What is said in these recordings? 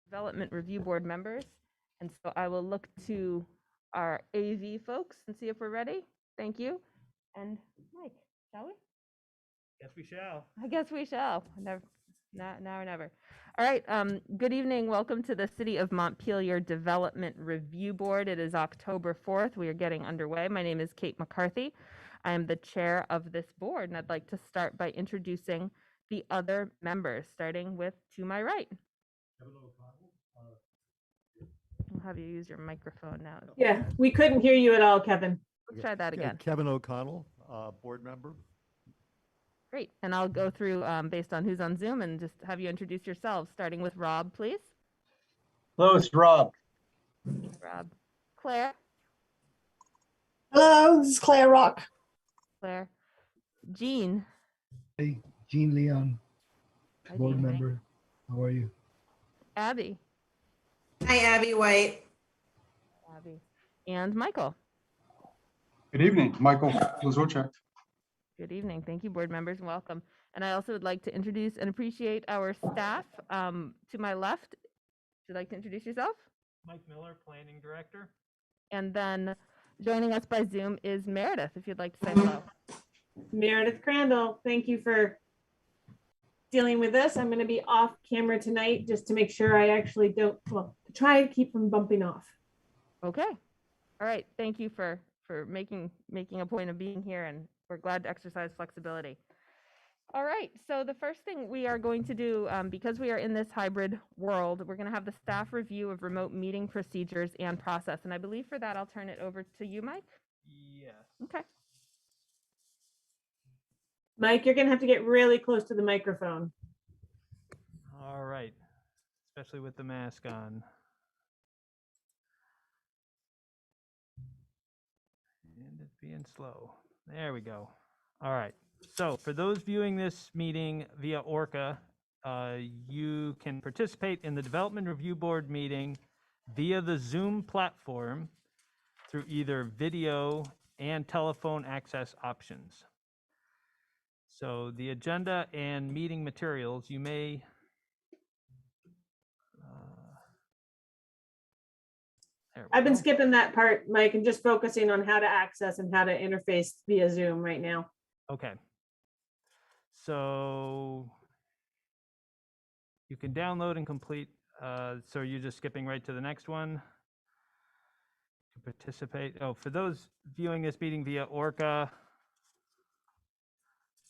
Development Review Board members. And so I will look to our AV folks and see if we're ready. Thank you. And Mike, shall we? Yes, we shall. I guess we shall. Never, now or never. All right. Good evening. Welcome to the City of Montpelier Development Review Board. It is October 4th. We are getting underway. My name is Kate McCarthy. I am the chair of this board, and I'd like to start by introducing the other members, starting with to my right. I'll have you use your microphone now. Yeah, we couldn't hear you at all, Kevin. Let's try that again. Kevin O'Connell, board member. Great. And I'll go through based on who's on Zoom and just have you introduce yourselves, starting with Rob, please. Hello, it's Rob. Rob. Claire. Hello, this is Claire Rock. Claire. Jean. Hey, Jean Leon, Hi, board Jean. member. How are you? Abby. Hi, Abby White. Abby. And Michael. Good evening, Michael Lazorchak. Good evening. Thank you, board members, and welcome. And I also would like to introduce and appreciate our staff. To my left, would you like to introduce yourself? Mike Miller, Planning Director. And then joining us by Zoom is Meredith, if you'd like to say hello. Meredith Crandall, thank you for dealing with this. I'm going to be off camera tonight just to make sure I actually don't, well, to try to keep from bumping off. Okay. All right. Thank you for making a point of being here, and we're glad to exercise flexibility. All right. So the first thing we are going to do, because we are in this hybrid world, we're going to have the staff review of remote meeting procedures and process. And I believe for that, I'll turn it over to you, Mike. Yes. Okay. Mike, you're going to have to get really close to the microphone. All right. Especially with the mask on. And it's being slow. There we go. All right. So for those viewing this meeting via ORCA, you can participate in the Development Review Board meeting via the Zoom platform through either video and telephone access options. So the agenda and meeting materials, you may I've been skipping that part, Mike, and just focusing on how to access and how to interface via Zoom right now. Okay. So you can download and complete. So you're just skipping right to the next one to participate. Oh, for those viewing this meeting via ORCA,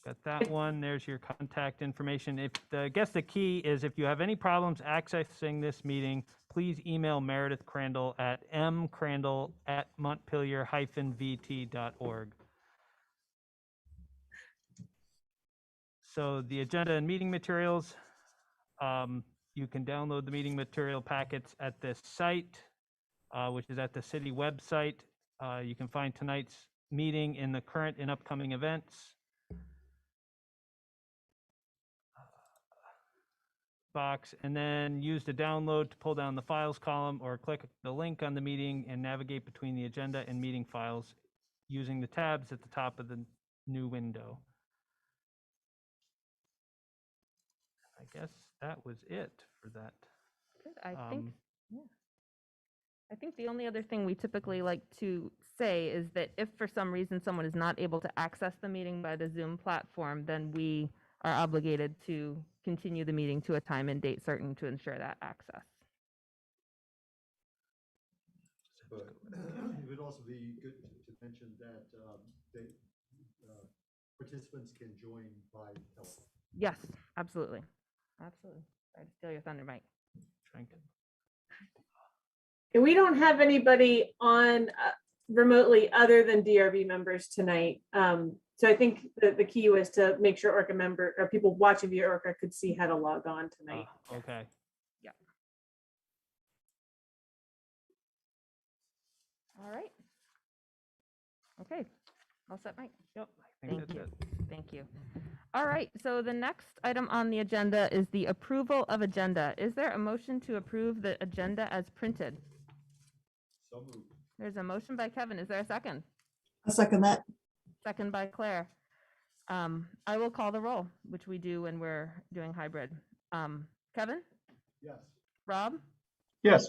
got that one. There's your contact information. I guess the key is if you have any problems accessing this meeting, please email Meredith Crandall at mcrandall@montpelier-vt.org. So the agenda and meeting materials, you can download the meeting material packets at this site, which is at the city website. You can find tonight's meeting in the current and upcoming events box, and then use the download to pull down the files column or click the link on the meeting and navigate between the agenda and meeting files using the tabs at the top of the new window. I guess that was it for that. Good. I think the only other thing we typically like to say is that if for some reason someone is not able to access the meeting by the Zoom platform, then we are obligated to continue the meeting to a time and date certain to ensure that access. But it would also be good to mention that participants can join by telephone. Yes, absolutely. Absolutely. Sorry to steal your thunder, Mike. And we don't have anybody on remotely other than DRB members tonight. So I think the key was to make sure ORCA member or people watching via ORCA could see how to log on tonight. Okay. Yeah. All right. Okay. All set, Mike? Yep. I think Thank that's you. it. Thank you. All right. So the next item on the agenda is the approval of agenda. Is there a motion to approve the agenda as printed? So moved. There's a motion by Kevin. Is there a second? I'll second that. Second by Claire. I will call the roll, which we do when we're doing hybrid. Kevin? Yes. Rob, Yes.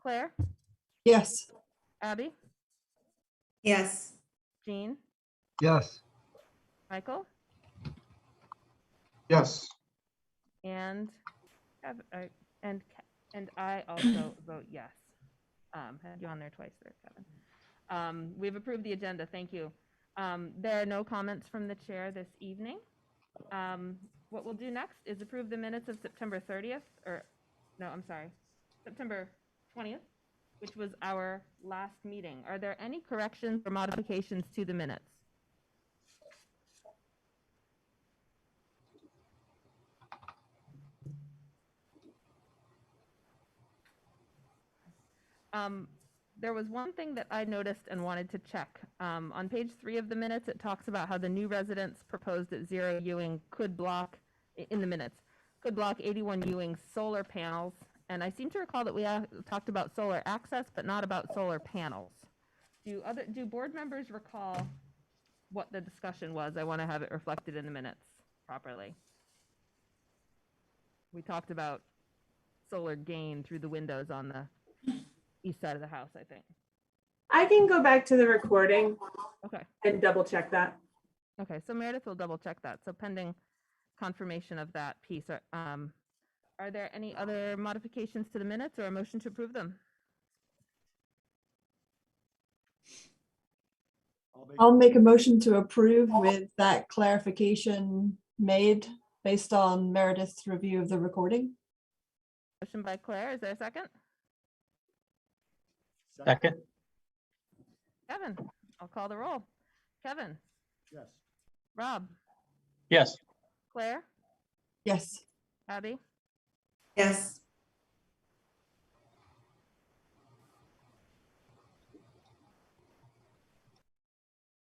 Claire, Yes. Abby, Yes. Jean, Yes. Michael, Yes. and and I also vote yes. Had you on there twice there, Kevin. We've approved the agenda. Thank you. There are no comments from the chair this evening. What we'll do next is approve the minutes of September 30th, or no, I'm sorry, September 20th, which was our last meeting. Are there any corrections or modifications to the minutes? There was one thing that I noticed and wanted to check. On page 3 of the minutes, it talks about how the new residents proposed at 0 Ewing could block, in the minutes, could block 81 Ewing solar panels. And I seem to recall that we talked about solar access, but not about solar panels. Do board members recall what the discussion was? I want to have it reflected in the minutes properly. We talked about solar gain through the windows on the east side of the house, I think. I can go back to the recording Okay. and double check that. Okay, so Meredith will double check that. So pending confirmation of that piece, are there any other modifications to the minutes or a motion to approve them? I'll make a motion to approve with that clarification made based on Meredith's review of the recording. Motion by Claire, is there a second? Second. Kevin, I'll call the roll. Kevin, Yes. Rob, Yes. Claire, Yes. Abby, Yes.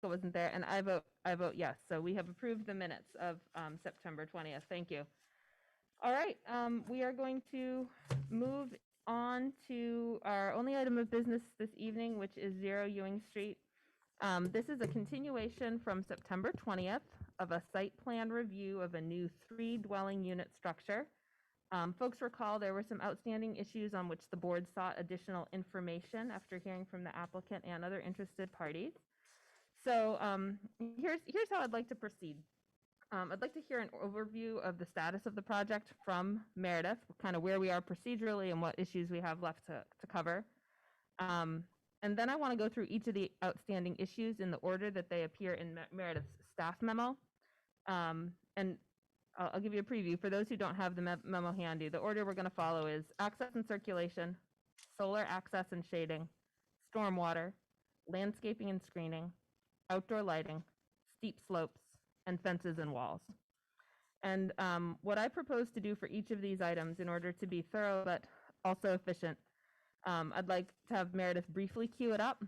I wasn't there, and I vote yes. So we have approved the minutes of September 20th. Thank you. All right, we are going to move on to our only item of business this evening, which is 0 Ewing Street. This is a continuation from September 20th of a site plan review of a new 3-dwelling unit structure. Folks recall there were some outstanding issues on which the board sought additional information after hearing from the applicant and other interested parties. So here's how I'd like to proceed. I'd like to hear an overview of the status of the project from Meredith, kind of where we are procedurally and what issues we have left to cover. And then I want to go through each of the outstanding issues in the order that they appear in Meredith's staff memo. And I'll give you a preview. For those who don't have the memo handy, the order we're going to follow is access and circulation, solar access and shading, stormwater, landscaping and screening, outdoor lighting, steep slopes, and fences and walls. And what I propose to do for each of these items in order to be thorough but also efficient, I'd like to have Meredith briefly queue it up,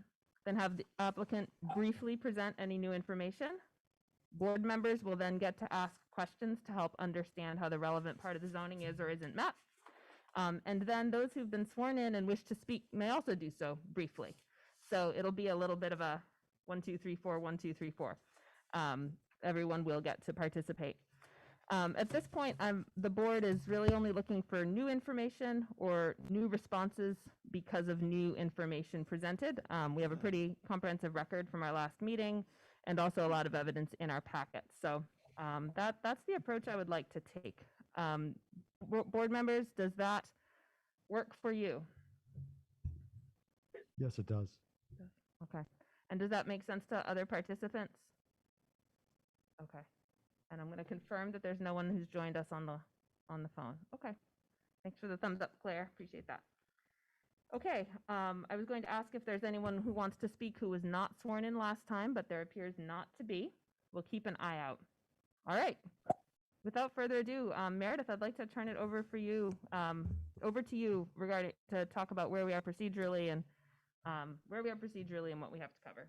then have the applicant briefly present any new information. Board members will then get to ask questions to help understand how the relevant part of the zoning is or isn't met. And then those who've been sworn in and wish to speak may also do so briefly. So it'll be a little bit of a 1, 2, 3, 4, 1, 2, 3, 4. Everyone will get to participate. At this point, the board is really only looking for new information or new responses because of new information presented. We have a pretty comprehensive record from our last meeting and also a lot of evidence in our packet. So that's the approach I would like to take. Board members, does that work for you? Yes, it does. Okay. And does that make sense to other participants? Okay. And I'm going to confirm that there's no one who's joined us on the phone. Okay. Thanks for the thumbs up, Claire. Appreciate that. Okay. I was going to ask if there's anyone who wants to speak who was not sworn in last time, but there appears not to be. We'll keep an eye out. All right. Without further ado, Meredith, I'd like to turn it over to you regarding to talk about where we are procedurally and what we have to cover.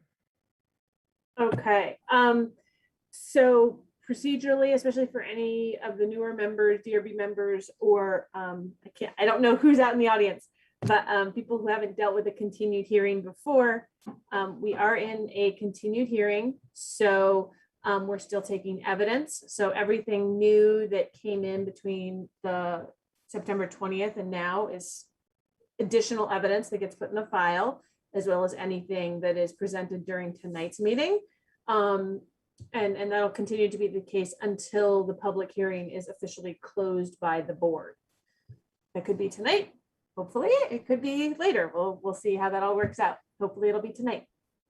Okay. So procedurally, especially for any of the newer members, DRB members, or I don't know who's out in the audience, but people who haven't dealt with a continued hearing before, we are in a continued hearing. So we're still taking evidence. So everything new that came in between the September 20th, and now is additional evidence that gets put in the file, as well as anything that is presented during tonight's meeting. And that'll continue to be the case until the public hearing is officially closed by the board. That could be tonight. Hopefully it could be later. We'll see how that all works out. Hopefully it'll be tonight.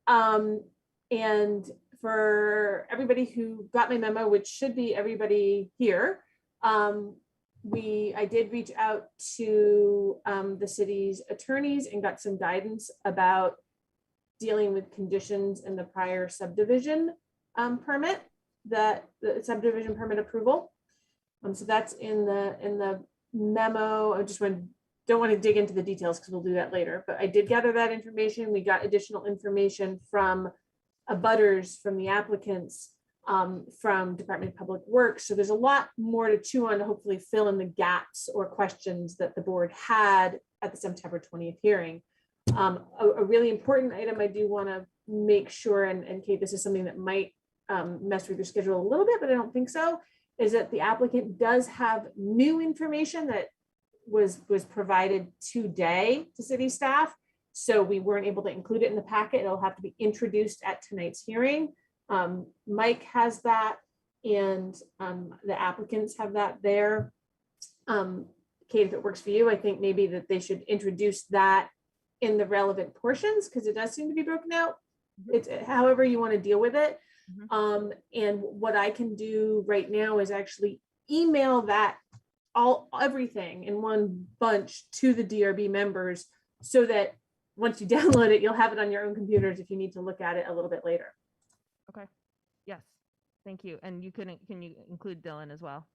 And for everybody who got my memo, which should be everybody here, I did reach out to the city's attorneys and got some guidance about dealing with conditions in the prior subdivision permit, the subdivision permit approval. So that's in the memo. I just don't want to dig into the details because we'll do that later, but I did gather that information. We got additional information from abutters, from the applicants, from Department of Public Works. So there's a lot more to chew on to hopefully fill in the gaps or questions that the board had at the September 20th hearing. A really important item I do want to make sure, and Kate, this is something that might mess with your schedule a little bit, but I don't think so, is that the applicant does have new information that was provided today to city staff. So we weren't able to include it in the packet. It'll have to be introduced at tonight's hearing. Mike has that, and the applicants have that there. Kate, if it works for you, I think maybe that they should introduce that in the relevant portions, because it does seem to be broken out. It's however you want to deal with it. And what I can do right now is actually email that everything in one bunch to the DRB members, so that once you download it, you'll have it on your own computers if you need to look at it a little bit later. Okay. Yes. Thank you. And can you include Dylan as well?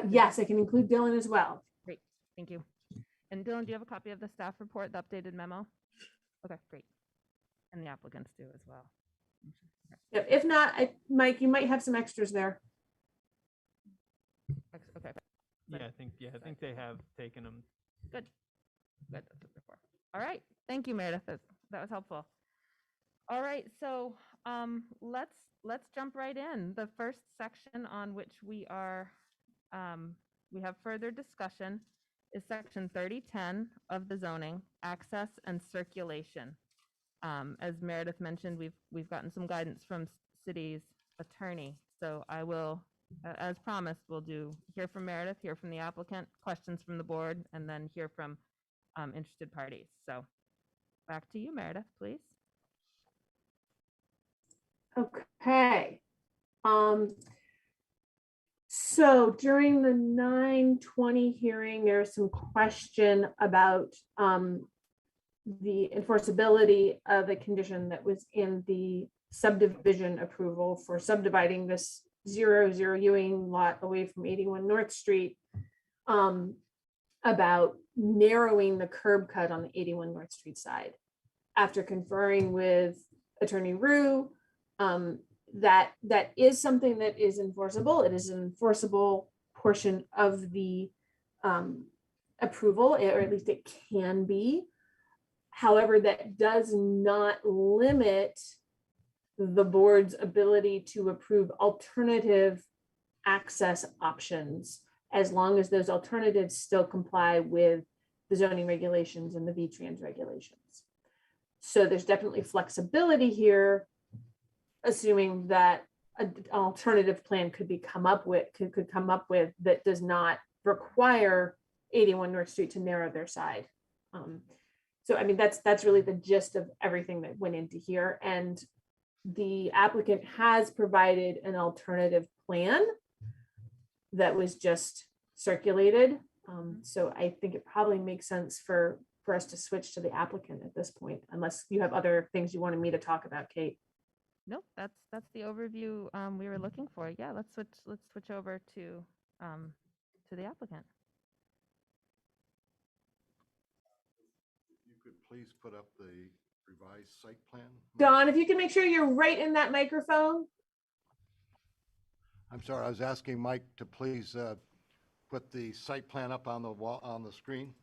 Yes, I can include Dylan as well. Great. Thank you. And Dylan, do you have a copy of the staff report, the updated memo? Okay, great. And the applicants do as well. Yep. If not, Mike, you might have some extras there. Okay. Yeah, I think they have taken them. Good. That's what they're for. All right. Thank you, Meredith. That was helpful. All right. So let's jump right in. The first section on which we have further discussion is section 3010 of the zoning, access and circulation. As Meredith mentioned, we've gotten some guidance from city's attorney. So I will, as promised, we'll hear from Meredith, hear from the applicant, questions from the board, and then hear from interested parties. So back to you, Meredith, please. Okay. So during the 9/20 hearing, there's some question about the enforceability of a condition that was in the subdivision approval for subdividing this 00 Ewing lot away from 81 North Street, about narrowing the curb cut on the 81 North Street side. After conferring with Attorney Rue, that is something that is enforceable. It is an enforceable portion of the approval, or at least it can be. However, that does not limit the board's ability to approve alternative access options, as long as those alternatives still comply with the zoning regulations and the VTrans regulations. So there's definitely flexibility here, assuming that an alternative plan could come up with that does not require 81 North Street to narrow their side. So I mean, that's really the gist of everything that went into here. And the applicant has provided an alternative plan that was just circulated. So I think it probably makes sense for us to switch to the applicant at this point, unless you have other things you wanted me to talk about, Kate. Nope, that's the overview we were looking for. Yeah, let's switch over to the applicant. If you could please put up the revised site plan. Don, if you can make sure you're right in that microphone. I'm sorry, I was asking Mike to please put the site plan up on the wall, on the screen.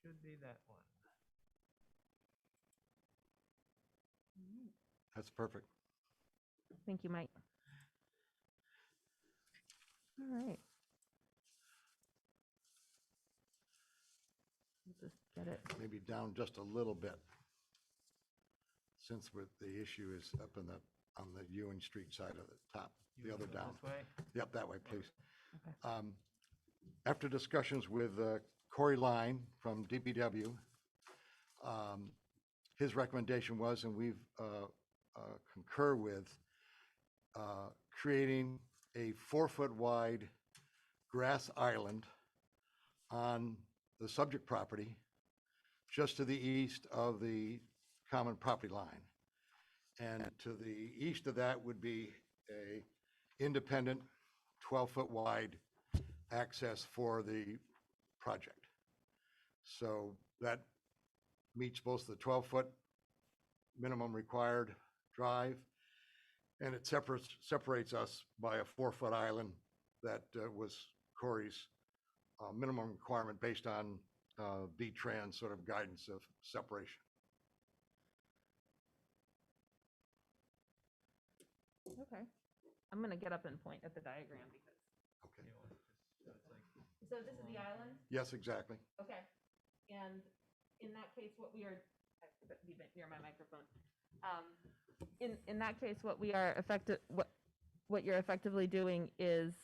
should be that one. That's perfect. Thank you, Mike. All right. We'll just get it. Maybe down just a little bit. Since the issue is up on the Ewing Street side of the top, the You other wanna go down. This way? Yep, that way, please. Okay. After discussions with Corey Line from DPW, his recommendation was, and we've concur with, creating a 4-foot wide grass island on the subject property just to the east of the common property line. And to the east of that would be a independent 12-foot wide access for the project. So that meets both the 12-foot minimum required drive, and it separates us by a 4-foot island that was Corey's minimum requirement based on V-Trans sort of guidance of separation. Okay. I'm going to get up and point at the diagram because. Okay. So this is the island? Yes, exactly. Okay. And in that case, what we are, I forgot to be near my microphone. In that case, what we are what you're effectively doing is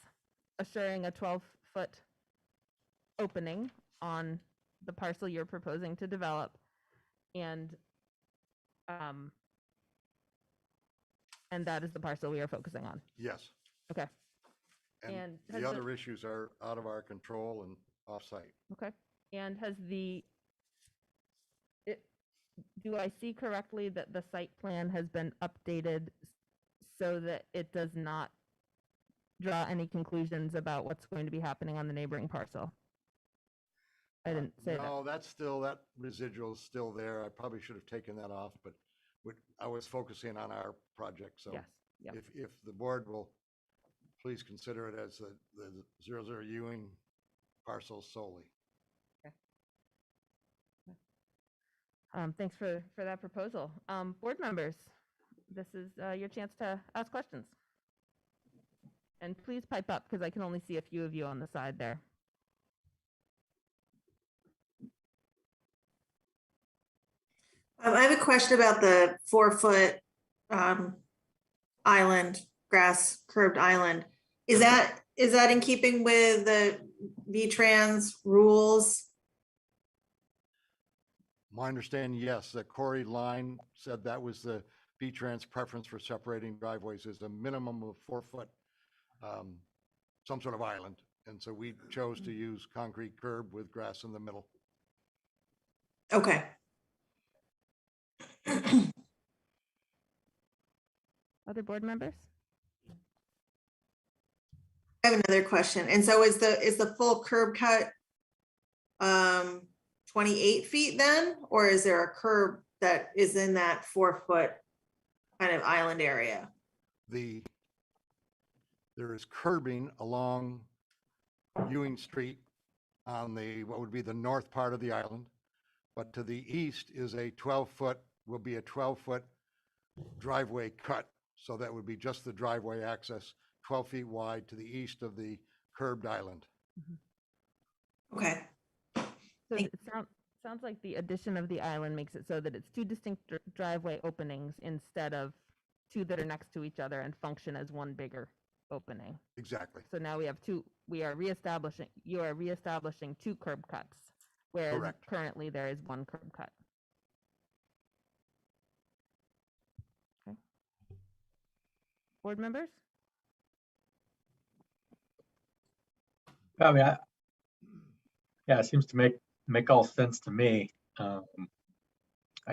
assuring a 12-foot opening on the parcel you're proposing to develop, and that is the parcel we are focusing on. Yes. Okay. And And has the other issues are out of our control and off-site. Okay. And has do I see correctly that the site plan has been updated so that it does not draw any conclusions about what's going to be happening on the neighboring parcel? I didn't say that. No, that residual is still there. I probably should have taken that off, but I was focusing on our project. So Yes. Yep. if the board will please consider it as the 00 Ewing parcel solely. Thanks for that proposal. Board members, this is your chance to ask questions. And please pipe up because I can only see a few of you on the side there. I have a question about the 4-foot island, grass curbed island. Is that in keeping with the V-Trans rules? My understanding, yes, that Corey Line said that was the V-Trans preference for separating driveways is a minimum of 4-foot, some sort of island. And so we chose to use concrete curb with grass in the middle. Okay. Other board members? I have another question. And so is the full curb cut 28 feet then? Or is there a curb that is in that 4-foot kind of island area? There is curbing along Ewing Street on what would be the north part of the island. But to the east is will be a 12-foot driveway cut. So that would be just the driveway access, 12 feet wide to the east of the curbed island. Okay. So Thank- it sounds like the addition of the island makes it so that it's two distinct driveway openings instead of two that are next to each other and function as one bigger opening. Exactly. So now you are reestablishing two curb cuts, whereas Correct. currently there is one curb cut. Okay. Board members? I mean, yeah, it seems to make all sense to me. I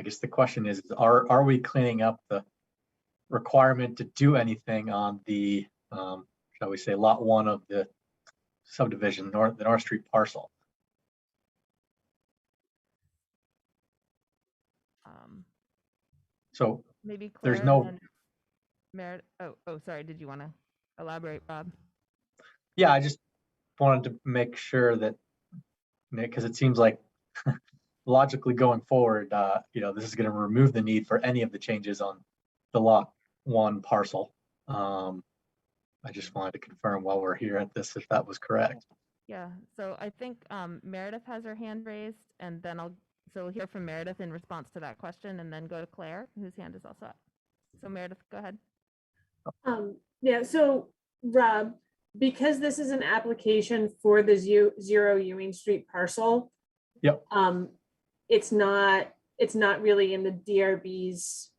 guess the question is, are we cleaning up the requirement to do anything on the, shall we say, lot 1 of the subdivision, the North Street parcel? So Maybe there's Claire no- and then Meredith. Oh, sorry. Did you want to elaborate, Bob? yeah, I just wanted to make sure that, because it seems like logically going forward, this is going to remove the need for any of the changes on the lot 1 parcel. I just wanted to confirm while we're here at this, if that was correct. Yeah, so I think Meredith has her hand raised, and then we'll hear from Meredith in response to that question, and then go to Claire, whose hand is also up. So Meredith, go ahead. Yeah, so Rob, because this is an application for the Zero Ewing Street parcel. Yep. It's not really in the DRB's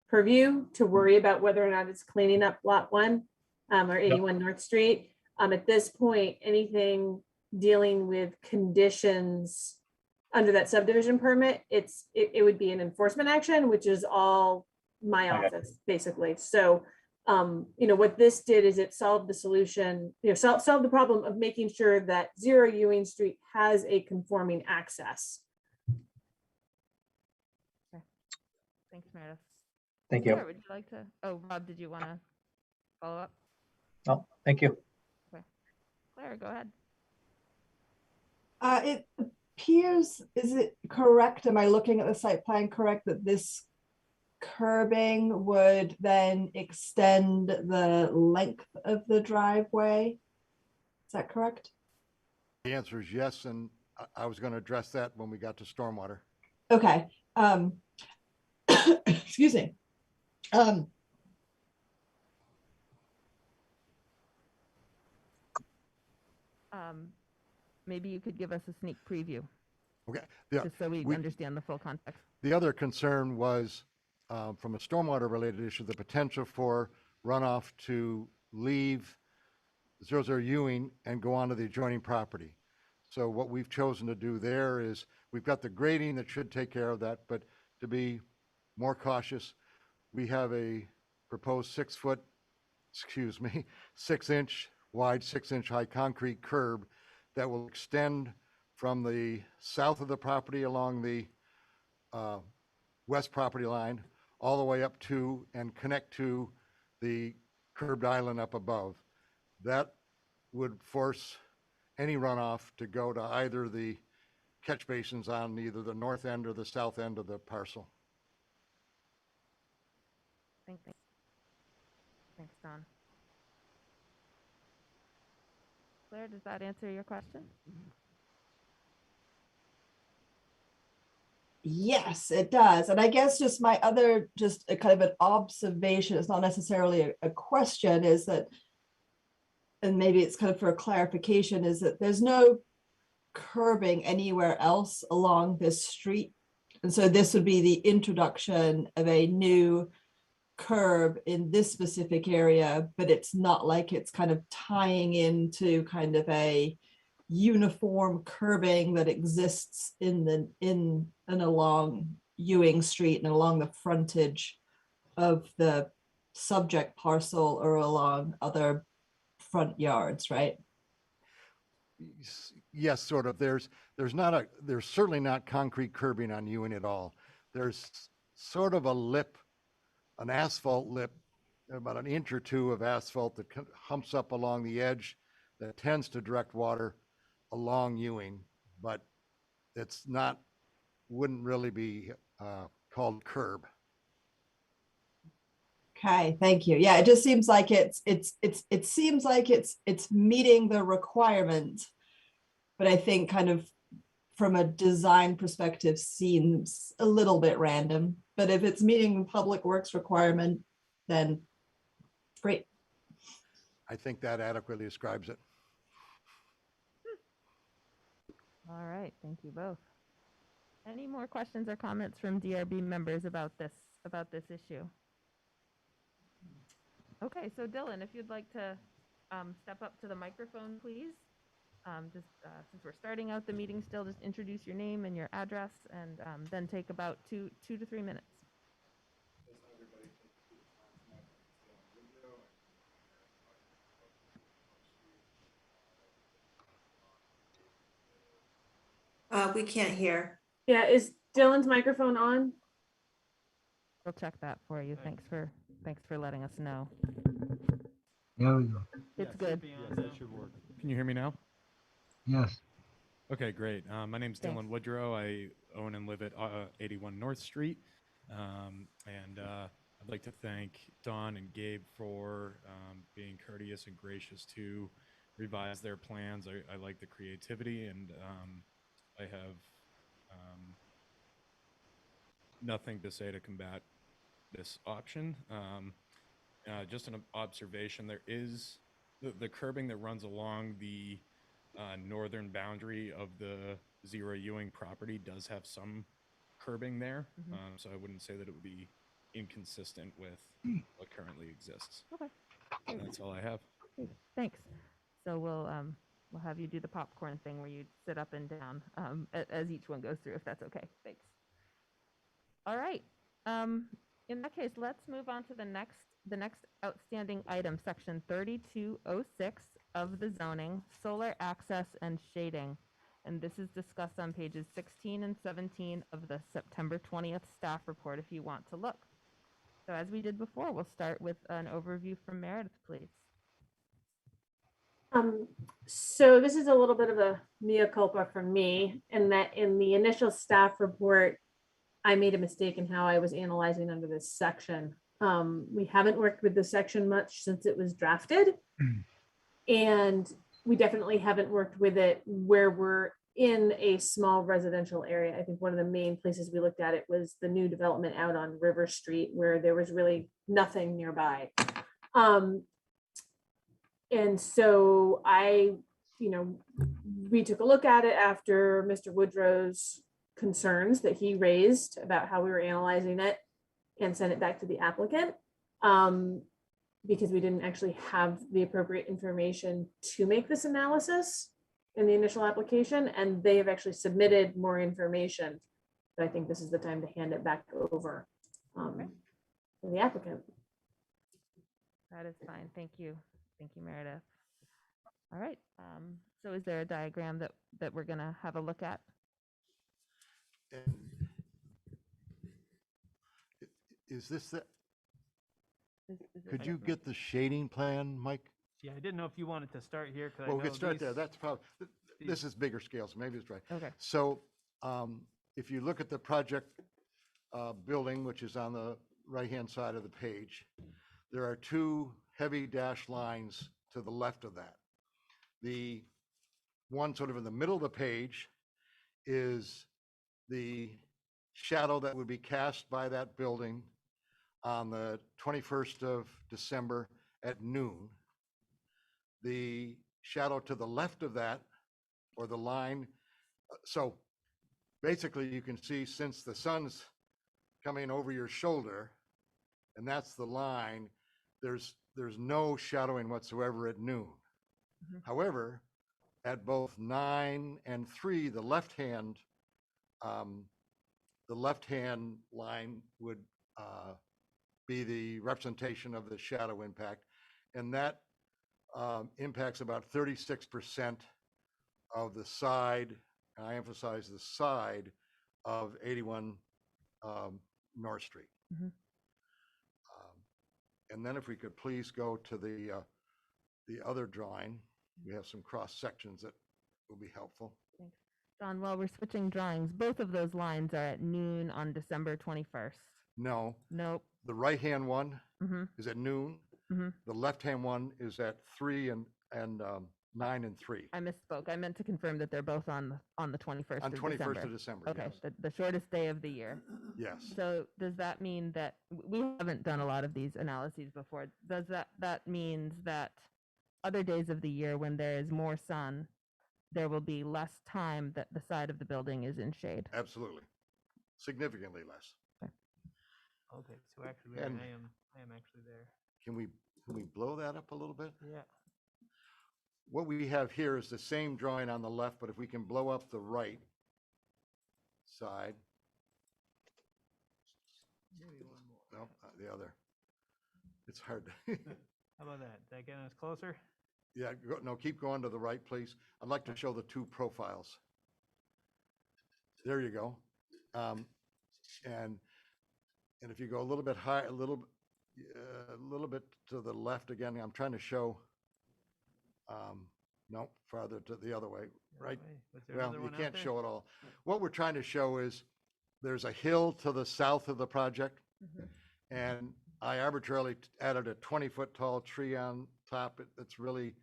purview to worry about whether or not it's cleaning up lot 1 or 81 North Street. At this point, anything dealing with conditions under that subdivision permit, it would be an enforcement action, which is all my office, basically. So, what this did is it solved the solution, solved the problem of making sure that Zero Ewing Street has a conforming access. Okay. Thanks, Meredith. Thank you. Claire, would you like to? Oh, Rob, did you want to follow up? No, thank you. Claire, go ahead. It appears, is it correct? Am I looking at the site plan correct that this curbing would then extend the length of the driveway? Is that correct? The answer is yes, and I was going to address that when we got to stormwater. Okay. Excuse me. Maybe you could give us a sneak preview, Okay. Yeah. just so we understand the full context. The other concern was from a stormwater related issue, the potential for runoff to leave 00 Ewing and go onto the adjoining property. So what we've chosen to do there is we've got the grading that should take care of that, but to be more cautious, we have a proposed 6 inch wide, 6 inch high concrete curb that will extend from the south of the property along the west property line all the way up to and connect to the curbed island up above. That would force any runoff to go to either the catch basins on either the north end or the south end of the parcel. Thanks, Don. Claire, does that answer your question? Yes, it does. And I guess just my other, just a kind of an observation, it's not necessarily a question, is that, and maybe it's kind of for a clarification, is that there's no curbing anywhere else along this street. And so this would be the introduction of a new curb in this specific area, but it's not like it's kind of tying into kind of a uniform curbing that exists in and along Ewing Street and along the frontage of the subject parcel or along other front yards, right? Yes, sort of. There's certainly not concrete curbing on Ewing at all. There's sort of a lip, an asphalt lip, about an inch or two of asphalt that humps up along the edge that tends to direct water along Ewing, but it's not, wouldn't really be called curb. Okay, thank you. Yeah, it just seems like it seems like it's meeting the requirement, but I think kind of from a design perspective seems a little bit random. But if it's meeting the public works requirement, then great. I think that adequately describes it. All right, thank you both. Any more questions or comments from DRB members about this issue? Okay, so Dylan, if you'd like to step up to the microphone, please. Since we're starting out the meeting still, just introduce your name and your address, and then take about two to 3 minutes. We can't hear. Yeah, is Dylan's microphone on? We'll check that for you. Thanks for letting us know. There we go. It's good. That should work. Can you hear me now? Yes. Okay, great. My name's Thanks. Dylan Woodrow. I own and live at 81 North Street. And I'd like to thank Dawn and Gabe for being courteous and gracious to revise their plans. I like the creativity, and I have nothing to say to combat this option. Just an observation, there is the curbing that runs along the northern boundary of the Zero Ewing property does have some curbing there. Mhm. So I wouldn't say that it would be inconsistent with what currently exists. Okay. And that's all I have. Great, thanks. So we'll have you do the popcorn thing where you sit up and down as each one goes through, if that's okay. Thanks. All right. In that case, let's move on to the next outstanding item, section 3206 of the zoning, solar access and shading. And this is discussed on pages 16 and 17 of the September 20th staff report if you want to look. So as we did before, we'll start with an overview from Meredith, please. So this is a little bit of a mea culpa from me, in that in the initial staff report, I made a mistake in how I was analyzing under this section. We haven't worked with this section much since it was drafted. And we definitely haven't worked with it where we're in a small residential area. I think one of the main places we looked at it was the new development out on River Street, where there was really nothing nearby. And so we took a look at it after Mr. Woodrow's concerns that he raised about how we were analyzing it, and sent it back to the applicant, because we didn't actually have the appropriate information to make this analysis in the initial application, and they have actually submitted more information. But I think this is the time to hand it back over to the applicant. That is fine. Thank you. Thank you, Meredith. All right. So is there a diagram that we're going to have a look at? And is this the, could you get the shading plan, Mike? Yeah, I didn't know if you wanted to start here. Well, we could start there. That's probably, this is bigger scale, so maybe it's right. Okay. So if you look at the project building, which is on the right-hand side of the page, there are two heavy dashed lines to the left of that. The one sort of in the middle of the page is the shadow that would be cast by that building on the 21st of December at noon. The shadow to the left of that, or the line, so basically you can see, since the sun's coming over your shoulder, and that's the line, there's no shadowing whatsoever at noon. Mhm. However, at both 9 and 3, the left-hand line would be the representation of the shadow impact, and that impacts about 36% of the side, and I emphasize the side, of 81 North Street. Mhm. And then if we could please go to the other drawing, we have some cross sections that will be helpful. Thanks. Don, while we're switching drawings, both of those lines are at noon on December 21st. No, Nope. the right-hand one Mm-hmm. is at noon. Mm-hmm. The left-hand one is at 3 and 9 and 3. I misspoke. I meant to confirm that they're both on the 21st On of 21st December. of December, Okay, yes. the shortest day of the year. Yes. So does that mean that we haven't done a lot of these analyses before? Does that means that other days of the year when there is more sun, there will be less time that the side of the building is in shade? Absolutely. Significantly less. Okay, so actually, And- I am actually there. Can we blow that up a little bit? Yeah. What we have here is the same drawing on the left, but if we can blow up the right side, Maybe one more. no, the other. It's hard to, How about that? That getting us closer? yeah, no, keep going to the right, please. I'd like to show the two profiles. There you go. And if you go a little bit high, a little bit to the left again, I'm trying to show No, farther to the other way, right? Was there Well, another you one out can't there? show it all. What we're trying to show is there's a hill to the south of the project, and I arbitrarily added a 20-foot tall tree on top. It's really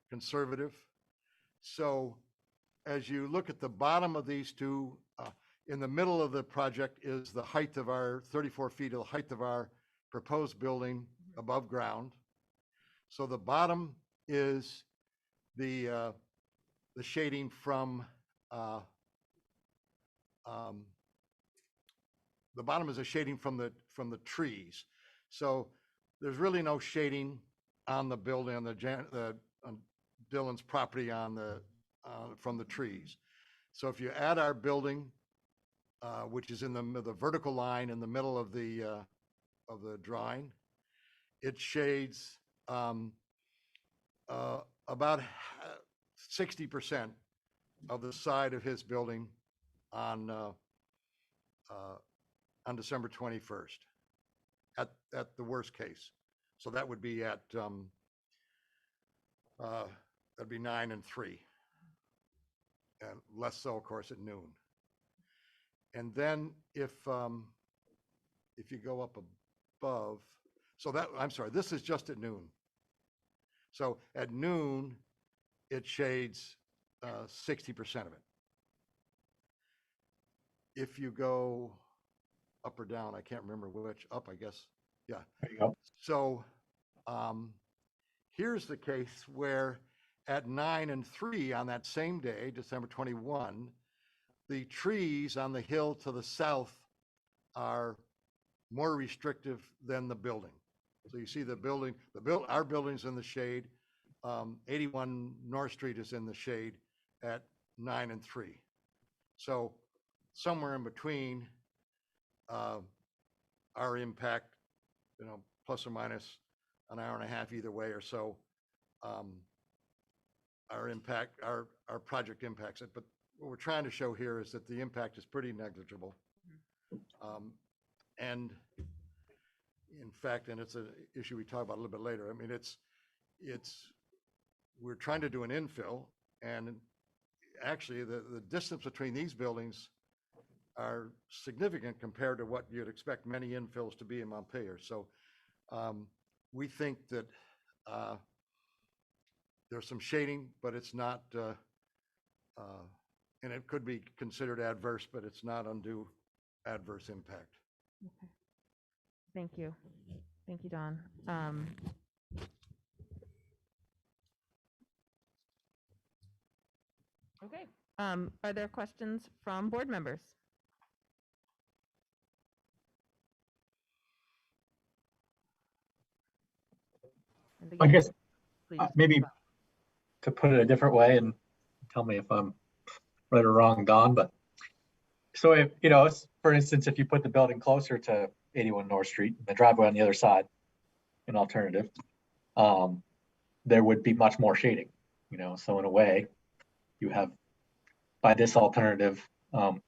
conservative. So as you look at the bottom of these two, in the middle of the project is the height of our 34 feet of the height of our proposed building above ground. So the bottom is the shading from the bottom is a shading from the trees. So there's really no shading on the building on on Dylan's property on the from the trees. So if you add our building, which is in the vertical line in the middle of the drawing, it shades about 60% of the side of his building on December 21st at the worst case. So that would be at that'd be 9 and 3, and less so, of course, at noon. And then if you go up above, so that, I'm sorry, this is just at noon. So at noon, it shades 60% of it. If you go up or down, I can't remember which, up, I guess. Yeah. There you go. So here's the case where at 9 and 3 on that same day, December 21, the trees on the hill to the south are more restrictive than the building. So you see the building, our building's in the shade. 81 North Street is in the shade at 9 and 3. So somewhere in between, our impact, plus or minus an hour and a half either way or so, our project impacts it. But what we're trying to show here is that the impact is pretty negligible. And in fact, and it's an issue we talk about a little bit later, I mean, we're trying to do an infill, and actually the distance between these buildings are significant compared to what you'd expect many infills to be in Montpelier. So we think that there's some shading, but it's not, and it could be considered adverse, but it's not undue adverse impact. Okay. Thank you. Thank you, Don. Okay. Are there questions from board members? And I again, guess please. maybe to put it a different way, and tell me if I'm right or wrong, Don, but so if, for instance, if you put the building closer to 81 North Street, the driveway on the other side, an alternative, there would be much more shading, so in a way you have, by this alternative,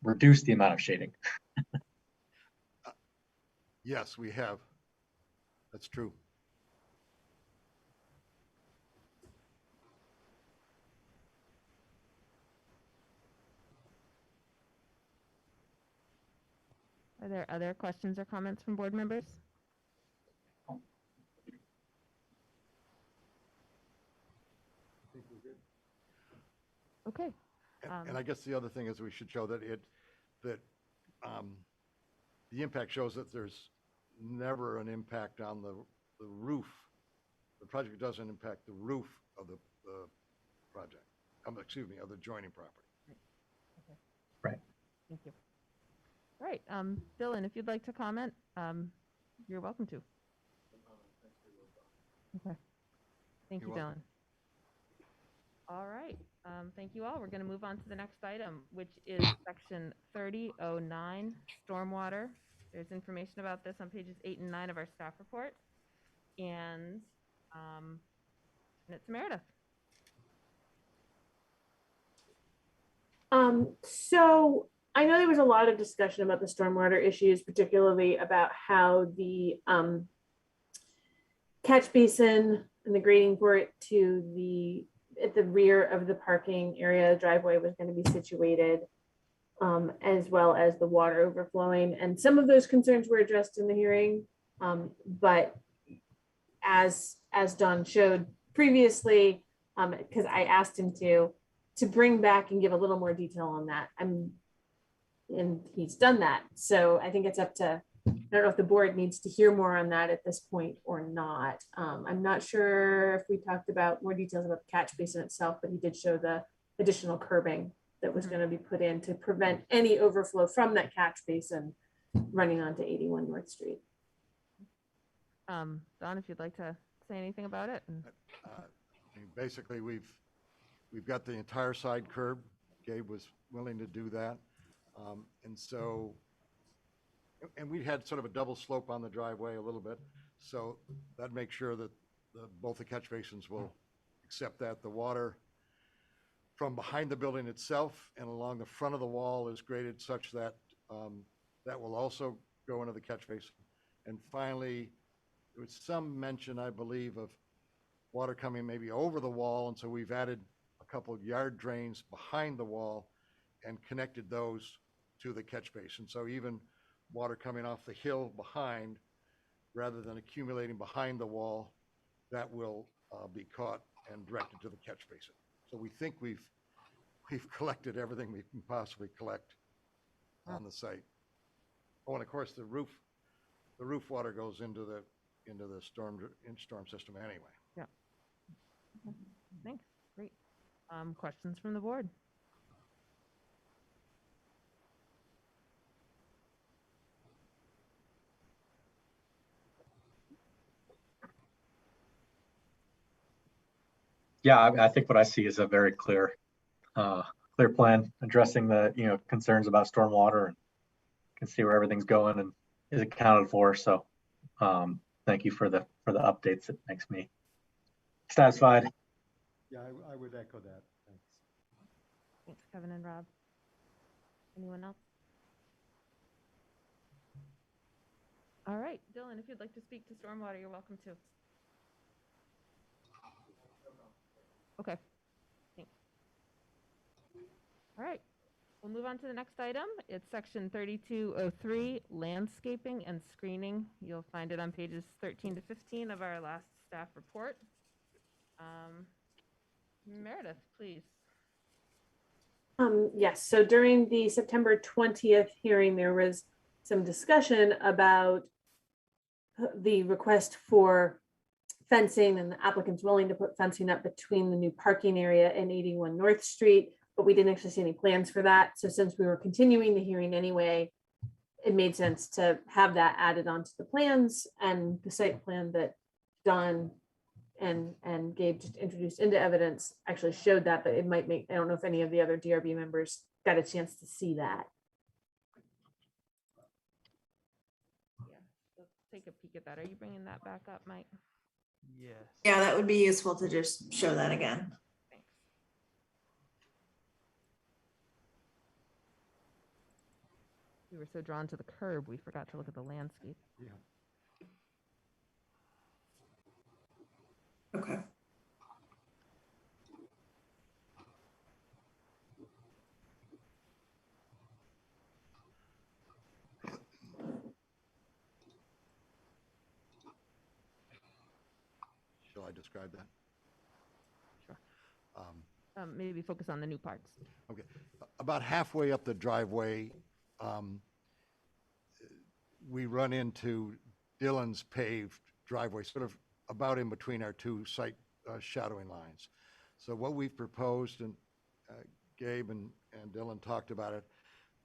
reduced the amount of shading. Yes, we have. That's true. Are there other questions or comments from board members? Okay. And I guess the other thing is we should show that the impact shows that there's never an impact on the roof. The project doesn't impact the roof of the project. Excuse me, of the adjoining property. Okay. Right. Thank you. All right, Dylan, if you'd like to comment, you're welcome to. Okay. Thank you, You're welcome. Dylan. All right, thank you all. We're going to move on to the next item, which is section 3009, stormwater. There's information about this on pages 8 and 9 of our staff report. And it's Meredith. So I know there was a lot of discussion about the stormwater issues, particularly about how the catch basin and the grading for it to the at the rear of the parking area driveway was going to be situated, as well as the water overflowing. And some of those concerns were addressed in the hearing, but as Don showed previously, because I asked him to bring back and give a little more detail on that. And he's done that. So I think it's up to, I don't know if the board needs to hear more on that at this point or not. I'm not sure if we talked about more details about the catch basin itself, but he did show the additional curbing that was going to be put in to prevent any overflow from that catch basin running onto 81 North Street. Don, if you'd like to say anything about it. I mean, basically, we've got the entire side curb. Gabe was willing to do that. And we had sort of a double slope on the driveway a little bit. So that makes sure that both the catch basins will accept that. The water from behind the building itself and along the front of the wall is graded such that that will also go into the catch basin. And finally, there was some mention, I believe, of water coming maybe over the wall. And so we've added a couple of yard drains behind the wall and connected those to the catch basin. So even water coming off the hill behind, rather than accumulating behind the wall, that will be caught and directed to the catch basin. So we think we've collected everything we can possibly collect on the site. Oh, and of course the roof water goes into the storm system anyway. Yeah. Okay. Thanks. Great. Questions from the board? Yeah, I think what I see is a very clear plan addressing the concerns about stormwater, and can see where everything's going and is accounted for. So thank you for the updates. It makes me satisfied. Yeah, I would echo that. Thanks. Thanks, Kevin and Rob. Anyone else? All right, Dylan, if you'd like to speak to stormwater, you're welcome to. Okay, thanks. All right, we'll move on to the next item. It's section 3203, landscaping and screening. You'll find it on pages 13 to 15 of our last staff report. Meredith, please. Yes, so during the September 20th hearing, there was some discussion about the request for fencing and the applicant's willing to put fencing up between the new parking area and 81 North Street, but we didn't actually see any plans for that. So since we were continuing the hearing anyway, it made sense to have that added onto the plans, and the site plan that Don and Gabe just introduced into evidence actually showed that, but it might make, I don't know if any of the other DRB members got a chance to see that. Yeah, let's take a peek at that. Are you bringing that back up, Mike? Yes. Yeah, that would be useful to just show that again. Thanks. We were so drawn to the curb, we forgot to look at the landscape. Yeah. Okay. Shall I describe that? Sure. Maybe focus on the new parts. Okay, about halfway up the driveway, we run into Dylan's paved driveway, sort of about in between our two site shadowing lines. So what we've proposed, and Gabe and Dylan talked about it,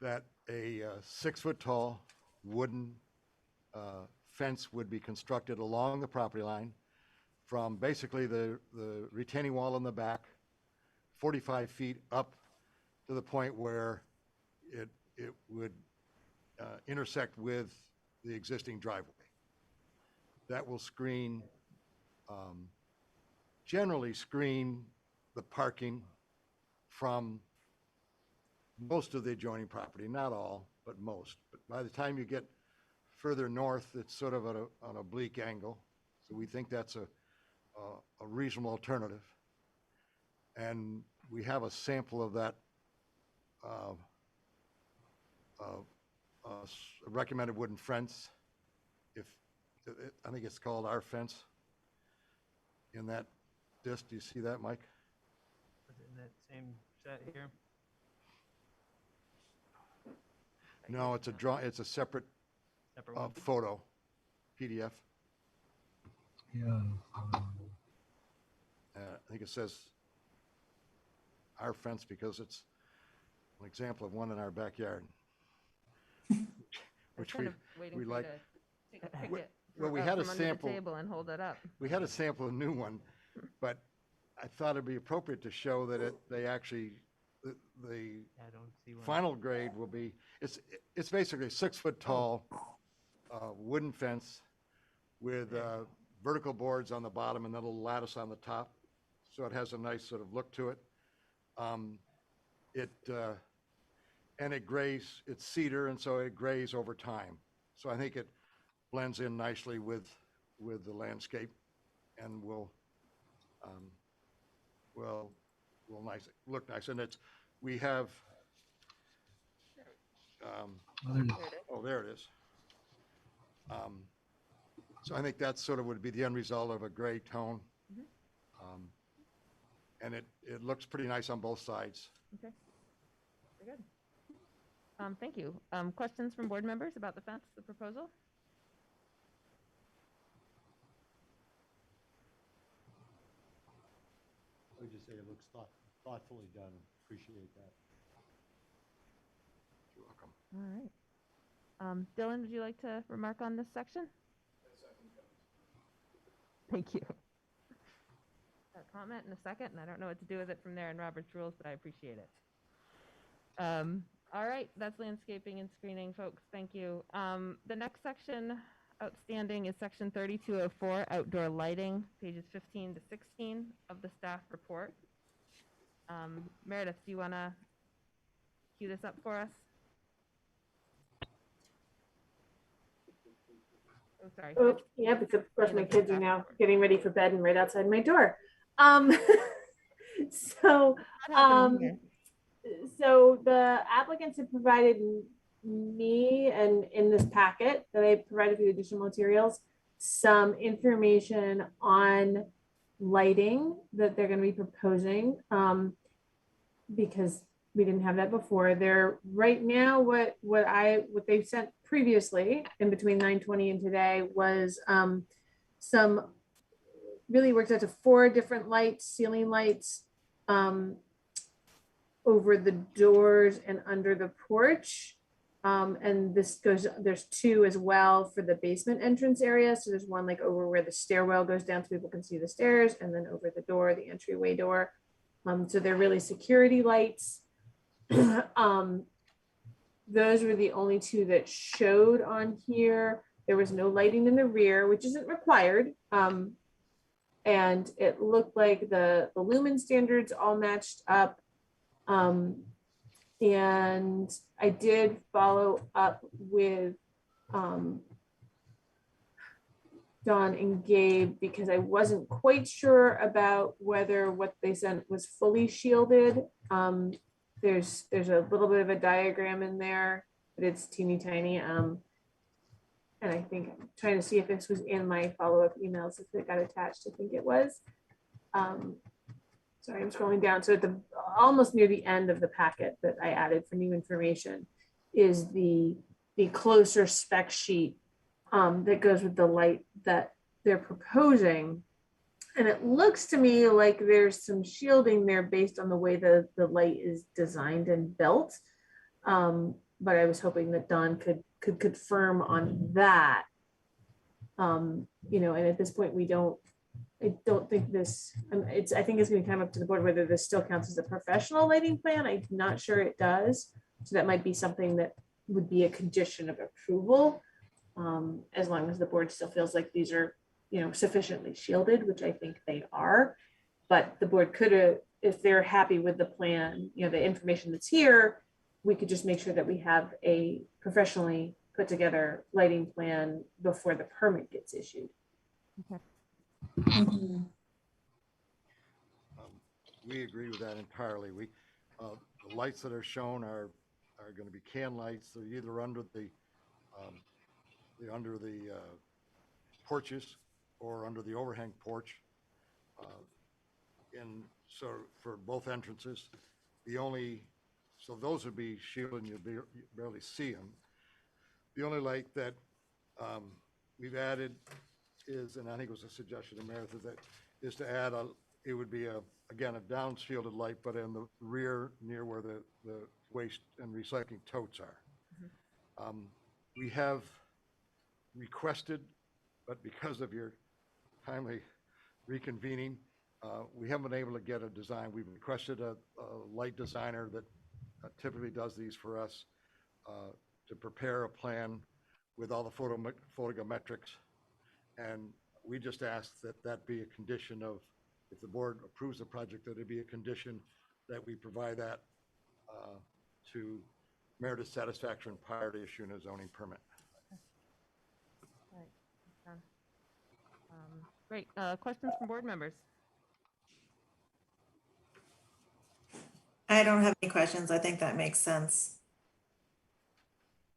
that a 6-foot tall wooden fence would be constructed along the property line from basically the retaining wall in the back, 45 feet up to the point where it would intersect with the existing driveway. That will screen, generally screen the parking from most of the adjoining property, not all, but most. But by the time you get further north, it's sort of on an oblique angle. So we think that's a reasonable alternative. And we have a sample of that recommended wooden fence. I think it's called our fence in that disc. Do you see that, Mike? Is it in that same set here? No, it's a separate Separate one? photo, PDF. Yeah. I think it says our fence because it's an example of one in our backyard. Which Kind of waiting we for you like. to take a pick Well, it well, we from had a under the sample. table and hold it up. We had a sample, a new one, but I thought it'd be appropriate to show that they actually, the I don't see one. final grade will be, it's basically a 6-foot tall wooden fence with vertical boards on the bottom and then a little lattice on the top. So it has a nice sort of look to it. And it grays, it's cedar, and so it grays over time. So I think it blends in nicely with the landscape and will look nice. And we have, oh, there it is. So I think that sort of would be the end result of a gray tone. And it looks pretty nice on both sides. Okay, very good. Thank you. Questions from board members about the fence, the proposal? I would just say it looks thoughtfully done. Appreciate that. You're welcome. All right. Dylan, would you like to remark on this section? Thank you. A comment in a second, and I don't know what to do with it from there in Robert's rules, but I appreciate it. All right, that's landscaping and screening, folks. Thank you. The next section outstanding is section 3204, outdoor lighting, pages 15 to 16 of the staff report. Meredith, do you want to cue this up for us? Oh, sorry. Oh, yeah, because of course my kids are now getting ready for bed and right outside my door. So, so the applicants have provided me and in this packet that I provided for the additional materials, some information on lighting that they're going to be proposing, because we didn't have that before. They're right now what they've sent previously in between 9:20 and today was some really worked out to 4 different lights, ceiling lights, over the doors and under the porch. And there's 2 as well for the basement entrance area. So there's one like over where the stairwell goes down so people can see the stairs, and then over the door, the entryway door. So they're really security lights. Those were the only 2 that showed on here. There was no lighting in the rear, which isn't required. And it looked like the lumen standards all matched up. And I did follow up with Dawn and Gabe because I wasn't quite sure about whether what they sent was fully shielded. There's a little bit of a diagram in there, but it's teeny tiny. And I think I'm trying to see if this was in my follow-up emails, if it got attached. I think it was. Sorry, I'm scrolling down. So at the almost near the end of the packet that I added for new information is the closer spec sheet that goes with the light that they're proposing. And it looks to me like there's some shielding there based on the way the light is designed and built. But I was hoping that Dawn could confirm on that. And at this point I don't think this, I think it's going to come up to the board whether this still counts as a professional lighting plan. I'm not sure it does. So that might be something that would be a condition of approval, as long as the board still feels like these are, sufficiently shielded, which I think they are. But the board could, if they're happy with the plan, the information that's here, we could just make sure that we have a professionally put together lighting plan before the permit gets issued. Okay. we agree with that entirely. The lights that are shown are going to be can lights. They're either under the porches or under the overhang porch. So for both entrances, so those would be shielded and you barely see them. The only light that we've added is, and I think it was a suggestion of Meredith, is to add it would be again, a down shielded light, but in the rear near where the waste and recycling totes are. We have requested, but because of your timely reconvening, we haven't been able to get a design. We've requested a light designer that typically does these for us to prepare a plan with all the photogrammetrics. And we just ask that be a condition of, if the board approves the project, that it be a condition that we provide that to Meredith's satisfaction prior to issuing a zoning permit. All right. Thanks, John. Great. Questions from board members? I don't have any questions. I think that makes sense.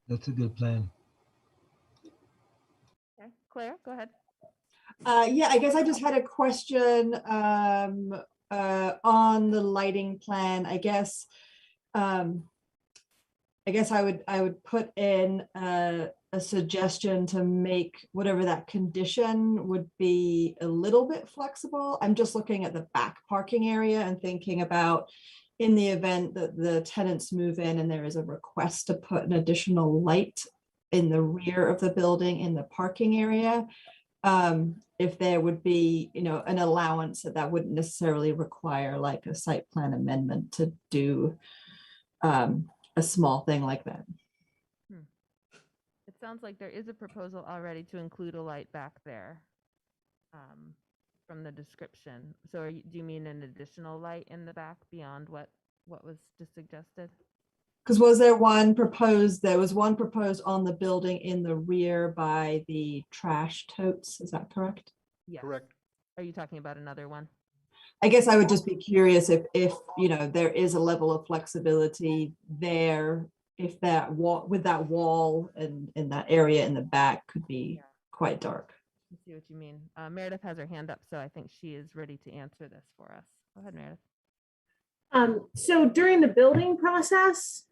That's a good plan. Okay. Claire, go ahead. Yeah, I guess I just had a question on the lighting plan. I guess I would put in a suggestion to make whatever that condition would be a little bit flexible. I'm just looking at the back parking area and thinking about, in the event that the tenants move in and there is a request to put an additional light in the rear of the building in the parking area, if there would be, an allowance that wouldn't necessarily require like a site plan amendment to do a small thing like that. It sounds like there is a proposal already to include a light back there from the description. So do you mean an additional light in the back beyond what was just suggested? Because was there one proposed? There was one proposed on the building in the rear by the trash totes. Is that correct? Yes. Correct. Are you talking about another one? I guess I would just be curious if there is a level of flexibility there, if that wall with that wall and in that area in the back could be quite dark. I see what you mean. Meredith has her hand up, so I think she is ready to answer this for us. Go ahead, Meredith. So during the building process,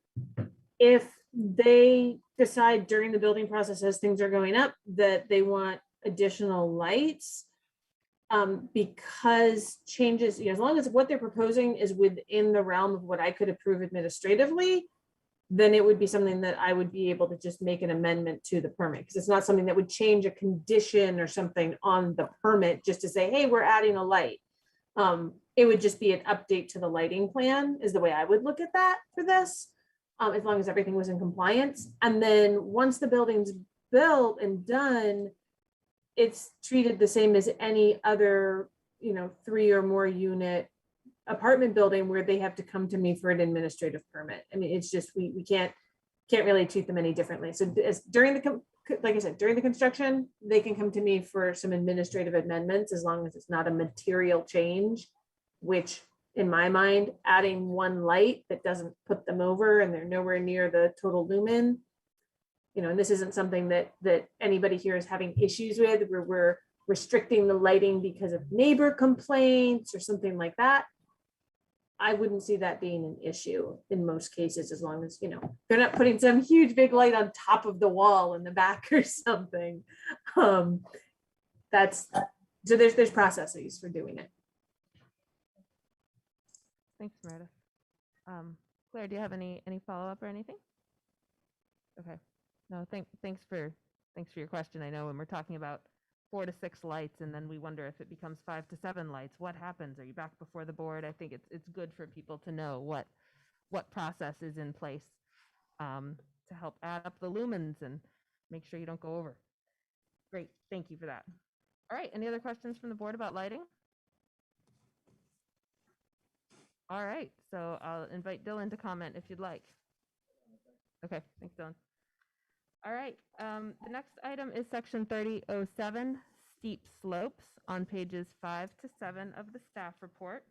if they decide during the building process as things are going up that they want additional lights, because changes, as long as what they're proposing is within the realm of what I could approve administratively, then it would be something that I would be able to just make an amendment to the permit, because it's not something that would change a condition or something on the permit just to say, hey, we're adding a light. It would just be an update to the lighting plan is the way I would look at that for this, as long as everything was in compliance. And then once the building's built and done, it's treated the same as any other, 3 or more unit apartment building where they have to come to me for an administrative permit. I mean, it's just, we can't really treat them any differently. So like I said, during the construction, they can come to me for some administrative amendments as long as it's not a material change, which in my mind, adding one light that doesn't put them over and they're nowhere near the total lumen, and this isn't something that anybody here is having issues with, where we're restricting the lighting because of neighbor complaints or something like that. I wouldn't see that being an issue in most cases, as long as, they're not putting some huge big light on top of the wall in the back or something. So there's processes for doing it. Thanks, Meredith. Claire, do you have any follow-up or anything? Okay. No, thanks for your question. I know when we're talking about 4 to 6 lights, and then we wonder if it becomes 5 to 7 lights, what happens? Are you back before the board? I think it's good for people to know what process is in place to help add up the lumens and make sure you don't go over. Great, thank you for that. All right, any other questions from the board about lighting? All right, so I'll invite Dylan to comment if you'd like. Okay, thanks, Dylan. All right, the next item is section 3007, steep slopes, on pages 5 to 7 of the staff report.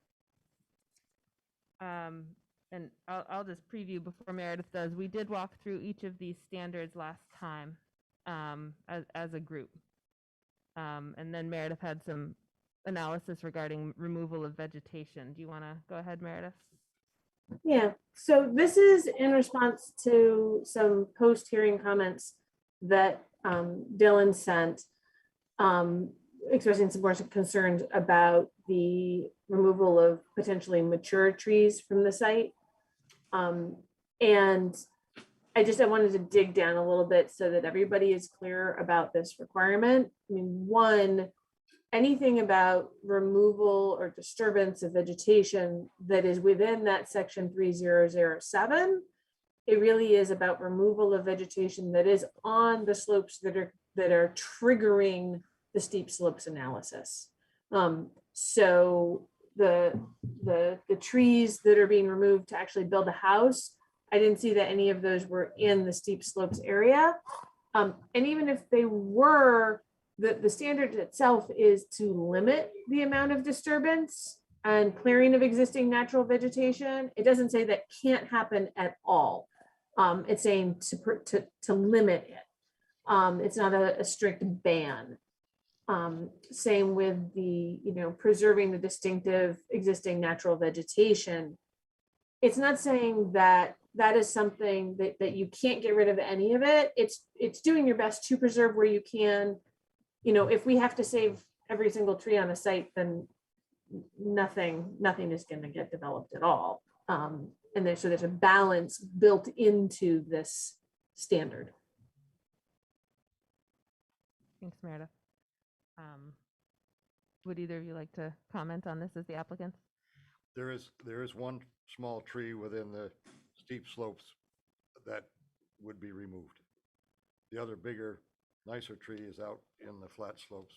And I'll just preview before Meredith does. We did walk through each of these standards last time as a group. And then Meredith had some analysis regarding removal of vegetation. Do you want to go ahead, Meredith? Yeah, so this is in response to some post-hearing comments that Dylan sent, expressing some more concerns about the removal of potentially mature trees from the site. And I wanted to dig down a little bit so that everybody is clear about this requirement. I mean, one, anything about removal or disturbance of vegetation that is within that section 3007, it really is about removal of vegetation that is on the slopes that are triggering the steep slopes analysis. So the trees that are being removed to actually build a house, I didn't see that any of those were in the steep slopes area. And even if they were, the standard itself is to limit the amount of disturbance and clearing of existing natural vegetation. It doesn't say that can't happen at all. It's saying to limit it. It's not a strict ban. Same with the, preserving the distinctive existing natural vegetation. It's not saying that that is something that you can't get rid of any of it. It's doing your best to preserve where you can. If we have to save every single tree on a site, then nothing is going to get developed at all. And there's a balance built into this standard. Thanks, Meredith. Would either of you like to comment on this as the applicants? There is one small tree within the steep slopes that would be removed. The other bigger, nicer tree is out in the flat slopes,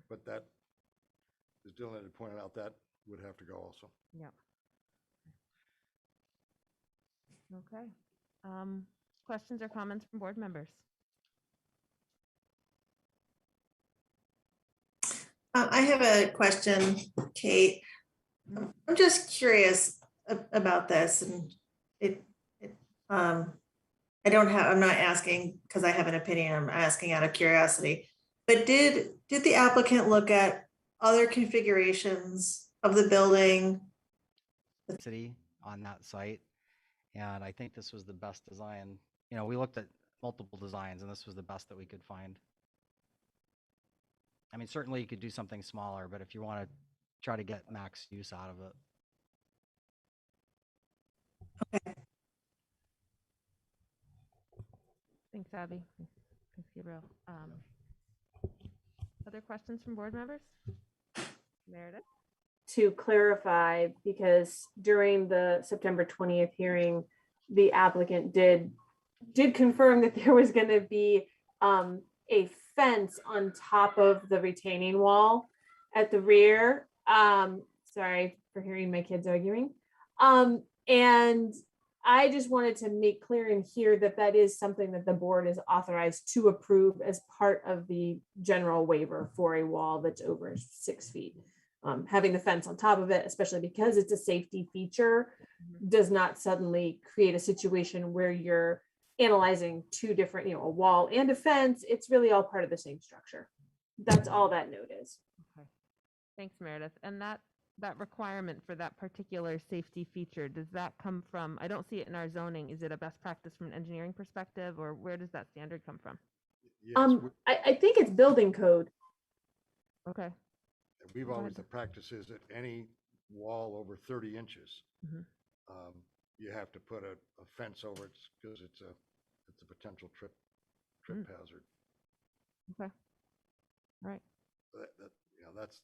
but that, as Dylan had pointed out, that would have to go also. Yeah. Okay. Questions or comments from board members? I have a question, Kate. I'm just curious about this, and I'm not asking because I have an opinion. I'm asking out of curiosity. But did the applicant look at other configurations of the building? City on that site, and I think this was the best design. We looked at multiple designs, and this was the best that we could find. I mean, certainly you could do something smaller, but if you want to try to get max use out of it. Okay. Thanks, Abby. Thanks, Gabriel. Other questions from board members? Meredith? To clarify, because during the September 20th hearing, the applicant did confirm that there was going to be a fence on top of the retaining wall at the rear. Sorry for hearing my kids arguing. And I just wanted to make clear in here that that is something that the board is authorized to approve as part of the general waiver for a wall that's over 6 feet. Having the fence on top of it, especially because it's a safety feature, does not suddenly create a situation where you're analyzing two different, a wall and a fence. It's really all part of the same structure. That's all that note is. Okay. Thanks, Meredith. And that requirement for that particular safety feature, does that come from, I don't see it in our zoning. Is it a best practice from an engineering perspective, or where does that standard come from? Yes, I think it's building code. Okay. we've always, the practice is that any wall over 30 inches, you have to put a fence over it because it's a potential trip hazard. Okay. All right. That's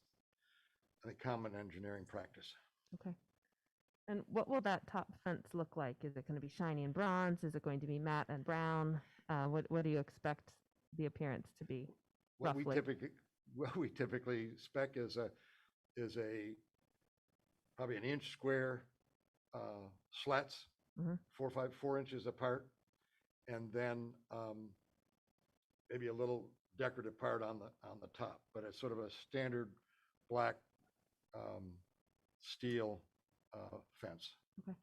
a common engineering practice. Okay. And what will that top fence look like? Is it going to be shiny and bronze? Is it going to be matte and brown? What do you expect the appearance to be? What roughly? we typically spec is probably an inch square slats, 4 inches apart, and then maybe a little decorative part on the top, but it's sort of a standard black steel fence. Okay.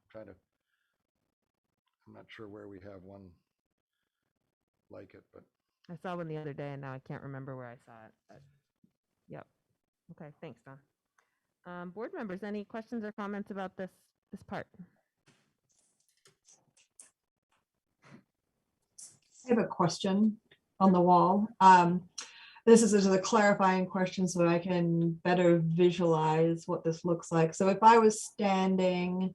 I'm not sure where we have one like it, but I saw one the other day and now I can't remember where I saw it. But yep. Okay, thanks, Don. Board members, any questions or comments about this part? I have a question on the wall. This is just a clarifying question so I can better visualize what this looks like. So if I was standing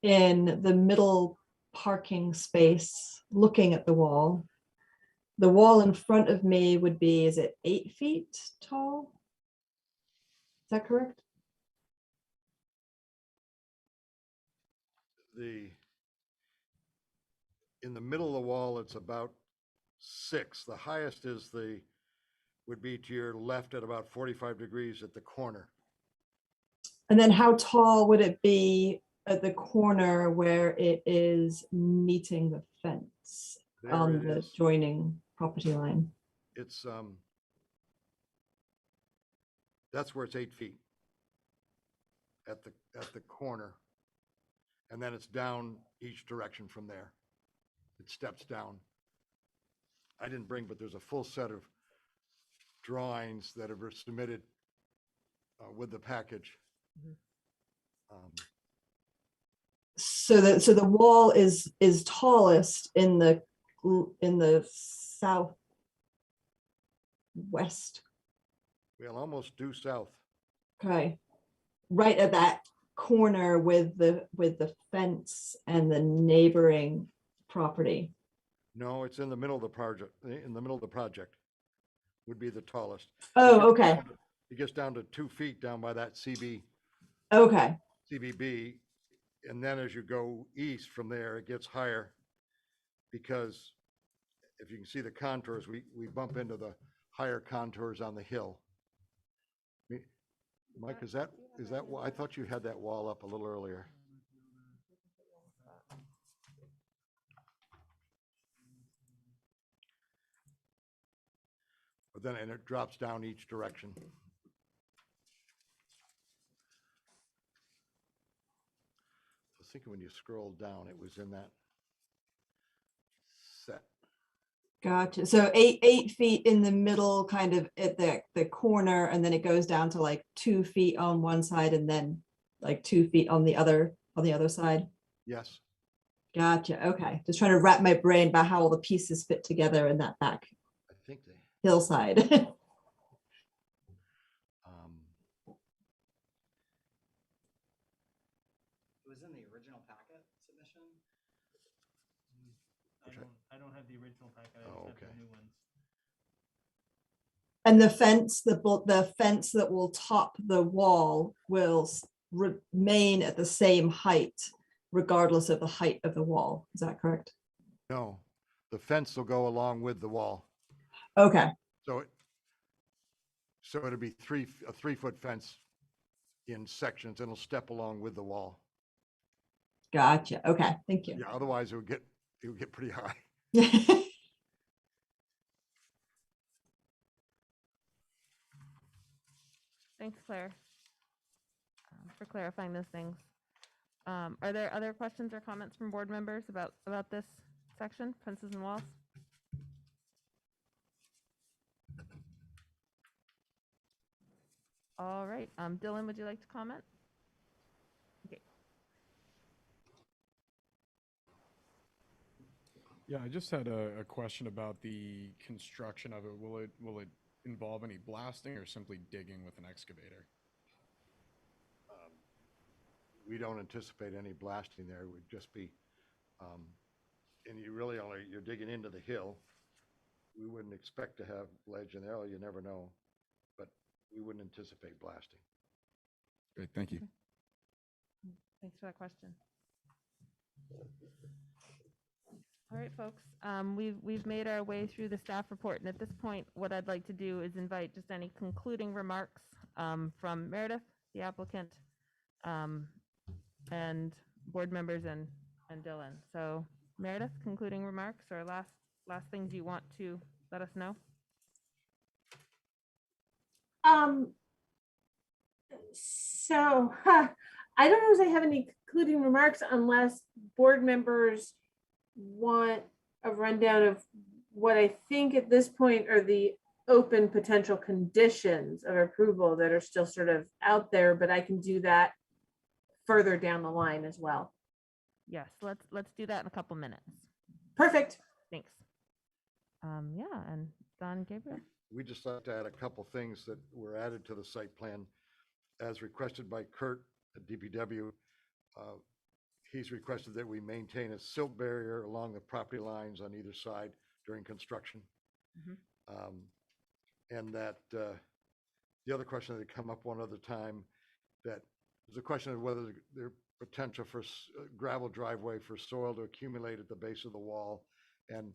in the middle parking space looking at the wall in front of me would be, is it 8 feet tall? Is that correct? In the middle of the wall, it's about 6. The highest would be to your left at about 45 degrees at the corner. And then how tall would it be at the corner where it is meeting the fence There on it the is. joining property line? It's, that's where it's 8 feet at the corner. And then it's down each direction from there. It steps down. I didn't bring, but there's a full set of drawings that are submitted with the package. So the wall is tallest in the southwest. We'll almost due south. Okay, right at that corner with the fence and the neighboring property. No, it's in the middle of the project. In the middle of the project would be the tallest. Oh, okay. It gets down to 2 feet down by that Okay. CBB. And then as you go east from there, it gets higher because if you can see the contours, we bump into the higher contours on the hill. Mike, is that, I thought you had that wall up a little earlier. But then, and it drops down each direction. I was thinking when you scroll down, it was in that set. Gotcha. So 8 feet in the middle, kind of at the corner, and then it goes down to like 2 feet on one side and then like 2 feet on the other side. Yes. Gotcha. Okay. Just trying to wrap my brain about how all the pieces fit together in that back I think they. hillside. It was in the original packet submission. I don't have the original packet. I Oh, just have okay. the new ones. And the fence, the fence that will top the wall will remain at the same height, regardless of the height of the wall. Is that correct? No, the fence will go along with the wall. Okay. So it'll be a 3-foot fence in sections, and it'll step along with the wall. Gotcha. Okay. Thank you. Yeah, otherwise it would get pretty high. Thanks, Claire, for clarifying those things. Are there other questions or comments from board members about this section, fences and walls? All right, Dylan, would you like to comment? Okay. Yeah, I just had a question about the construction of it. Will it involve any blasting or simply digging with an excavator? We don't anticipate any blasting there. It would just be, and you're digging into the hill. We wouldn't expect to have ledge in there. You never know, but we wouldn't anticipate blasting. Great, thank you. Thanks for that question. All right, folks, we've made our way through the staff report, and at this point, what I'd like to do is invite just any concluding remarks from Meredith, the applicant, and board members and Dylan. So Meredith, concluding remarks or last things you want to let us know? I don't know if I have any concluding remarks unless board members want a rundown of what I think at this point are the open potential conditions of approval that are still sort of out there, but I can do that further down the line as well. Yes, let's do that in a couple minutes. Perfect. Thanks. Yeah, and Don Gabriel. We just like to add a couple things that were added to the site plan as requested by Kurt at DPW. He's requested that we maintain a silt barrier along the property lines on either side during construction. And that the other question that had come up one other time, that there's a question of whether there's potential for gravel driveway for soil to accumulate at the base of the wall. And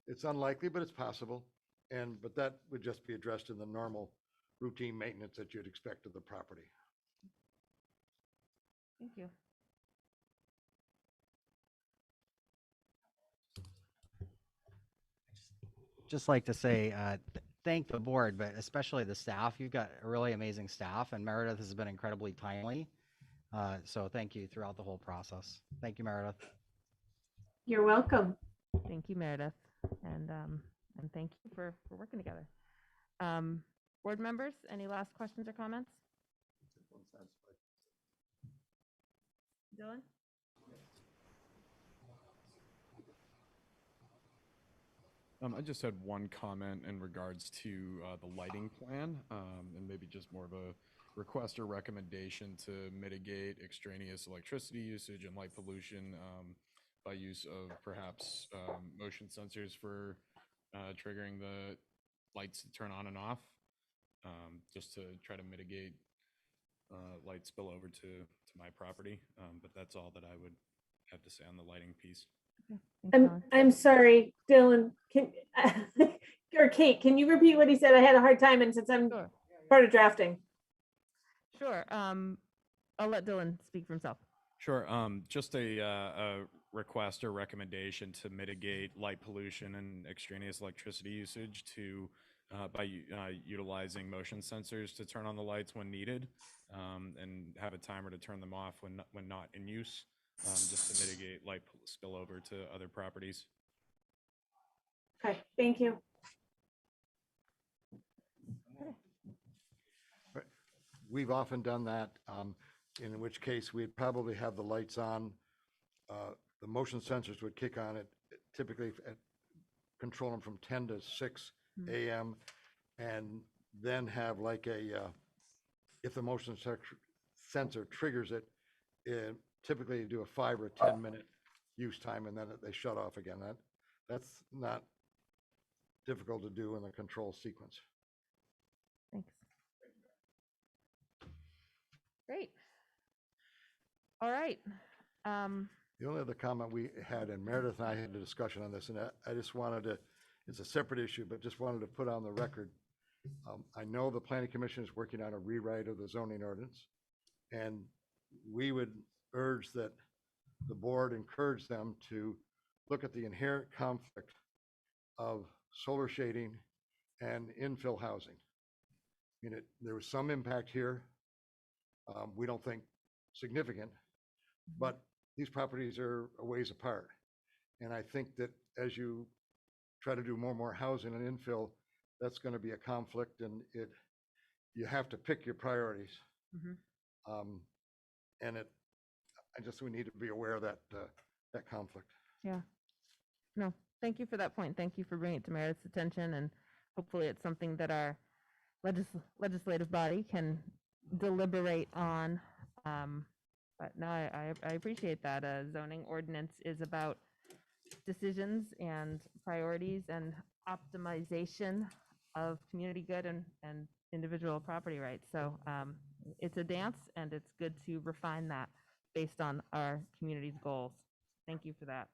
it's unlikely, but it's possible. But that would just be addressed in the normal routine maintenance that you'd expect of the property. Thank you. Just like to say, thank the board, but especially the staff. You've got a really amazing staff, and Meredith has been incredibly timely. So thank you throughout the whole process. Thank you, Meredith. You're welcome. Thank you, Meredith, and thank you for working together. Board members, any last questions or comments? Dylan? I just had one comment in regards to the lighting plan, and maybe just more of a request or recommendation to mitigate extraneous electricity usage and light pollution by use of perhaps motion sensors for triggering the lights to turn on and off, just to try to mitigate light spillover to my property. But that's all that I would have to say on the lighting piece. I'm sorry, Dylan, or Kate, can you repeat what he said? I had a hard time, and since I'm part of drafting. Sure. I'll let Dylan speak for himself. Sure. Just a request or recommendation to mitigate light pollution and extraneous electricity usage by utilizing motion sensors to turn on the lights when needed, and have a timer to turn them off when not in use, just to mitigate light spillover to other properties. Okay, thank you. We've often done that, in which case we'd probably have the lights on. The motion sensors would kick on it, typically control them from 10 to 6 a.m. and then have like if the motion sensor triggers it, typically you do a 5 or 10 minute use time, and then they shut off again. That's not difficult to do in the control sequence. Thanks. Great. All right. The only other comment we had, and Meredith and I had a discussion on this, and I just wanted to, it's a separate issue, but just wanted to put on the record. I know the Planning Commission is working on a rewrite of the zoning ordinance, and we would urge that the board encourage them to look at the inherent conflict of solar shading and infill housing. I mean, there was some impact here. We don't think significant, but these properties are a ways apart. And I think that as you try to do more and more housing and infill, that's going to be a conflict, and you have to pick your priorities. And we need to be aware of that conflict. Yeah. No, thank you for that point. Thank you for bringing it to Meredith's attention, and hopefully it's something that our legislative body can deliberate on. But no, I appreciate that. Zoning ordinance is about decisions and priorities and optimization of community good and individual property rights. So it's a dance, and it's good to refine that based on our community's goals. Thank you for that.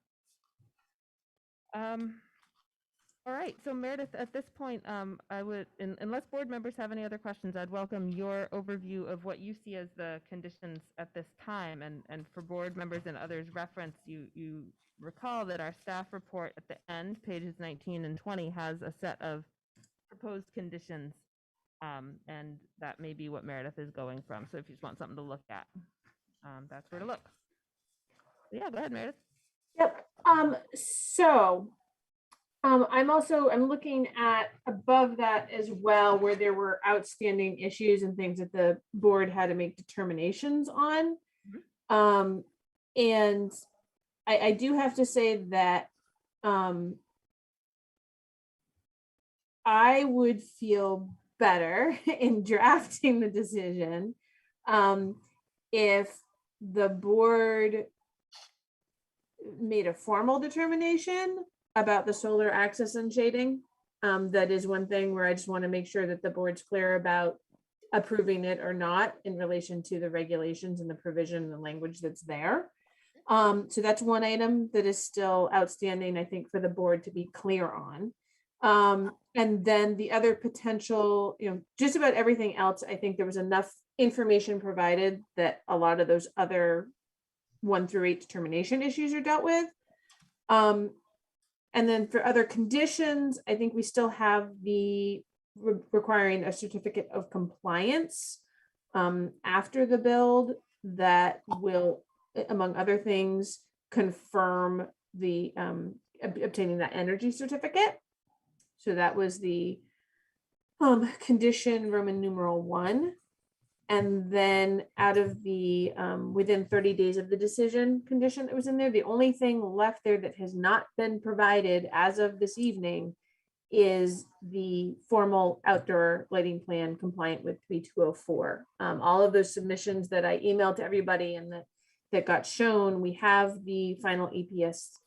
All right, so Meredith, at this point, I would, unless board members have any other questions, I'd welcome your overview of what you see as the conditions at this time. And for board members and others reference, you recall that our staff report at the end, pages 19 and 20, has a set of proposed conditions. And that may be what Meredith is going from. So if you just want something to look at. that's where to look. Yeah, go ahead, Meredith. Yep. I'm looking at above that as well, where there were outstanding issues and things that the board had to make determinations on. And I do have to say that I would feel better in drafting the decision if the board made a formal determination about the solar access and shading. That is one thing where I just want to make sure that the board's clear about approving it or not in relation to the regulations and the provision and the language that's there. So that's one item that is still outstanding, I think, for the board to be clear on. And then the other potential, just about everything else, I think there was enough information provided that a lot of those other 1 through 8 determination issues are dealt with. And then for other conditions, I think we still have the requiring a certificate of compliance after the build that will, among other things, confirm the obtaining that energy certificate. So that was the condition Roman numeral 1. And then out of the within 30 days of the decision condition that was in there, the only thing left there that has not been provided as of this evening is the formal outdoor lighting plan compliant with 3204. All of those submissions that I emailed to everybody and that got shown, we have the final EPS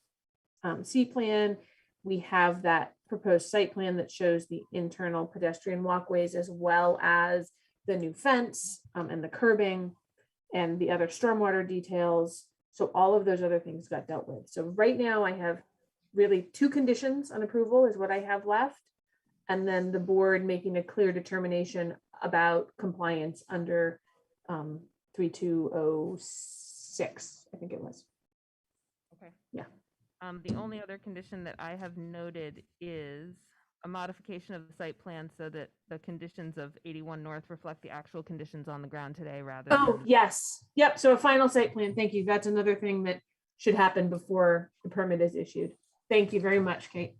C plan. We have that proposed site plan that shows the internal pedestrian walkways as well as the new fence and the curbing and the other stormwater details. So all of those other things got dealt with. So right now I have really 2 conditions on approval is what I have left. And then the board making a clear determination about compliance under 3206, I think it was. Okay. Yeah. The only other condition that I have noted is a modification of the site plan so that the conditions of 81 North reflect the actual conditions on the ground today rather Oh, than. yes. Yep. So a final site plan. Thank you. That's another thing that should happen before the permit is issued. Thank you very much, Kate.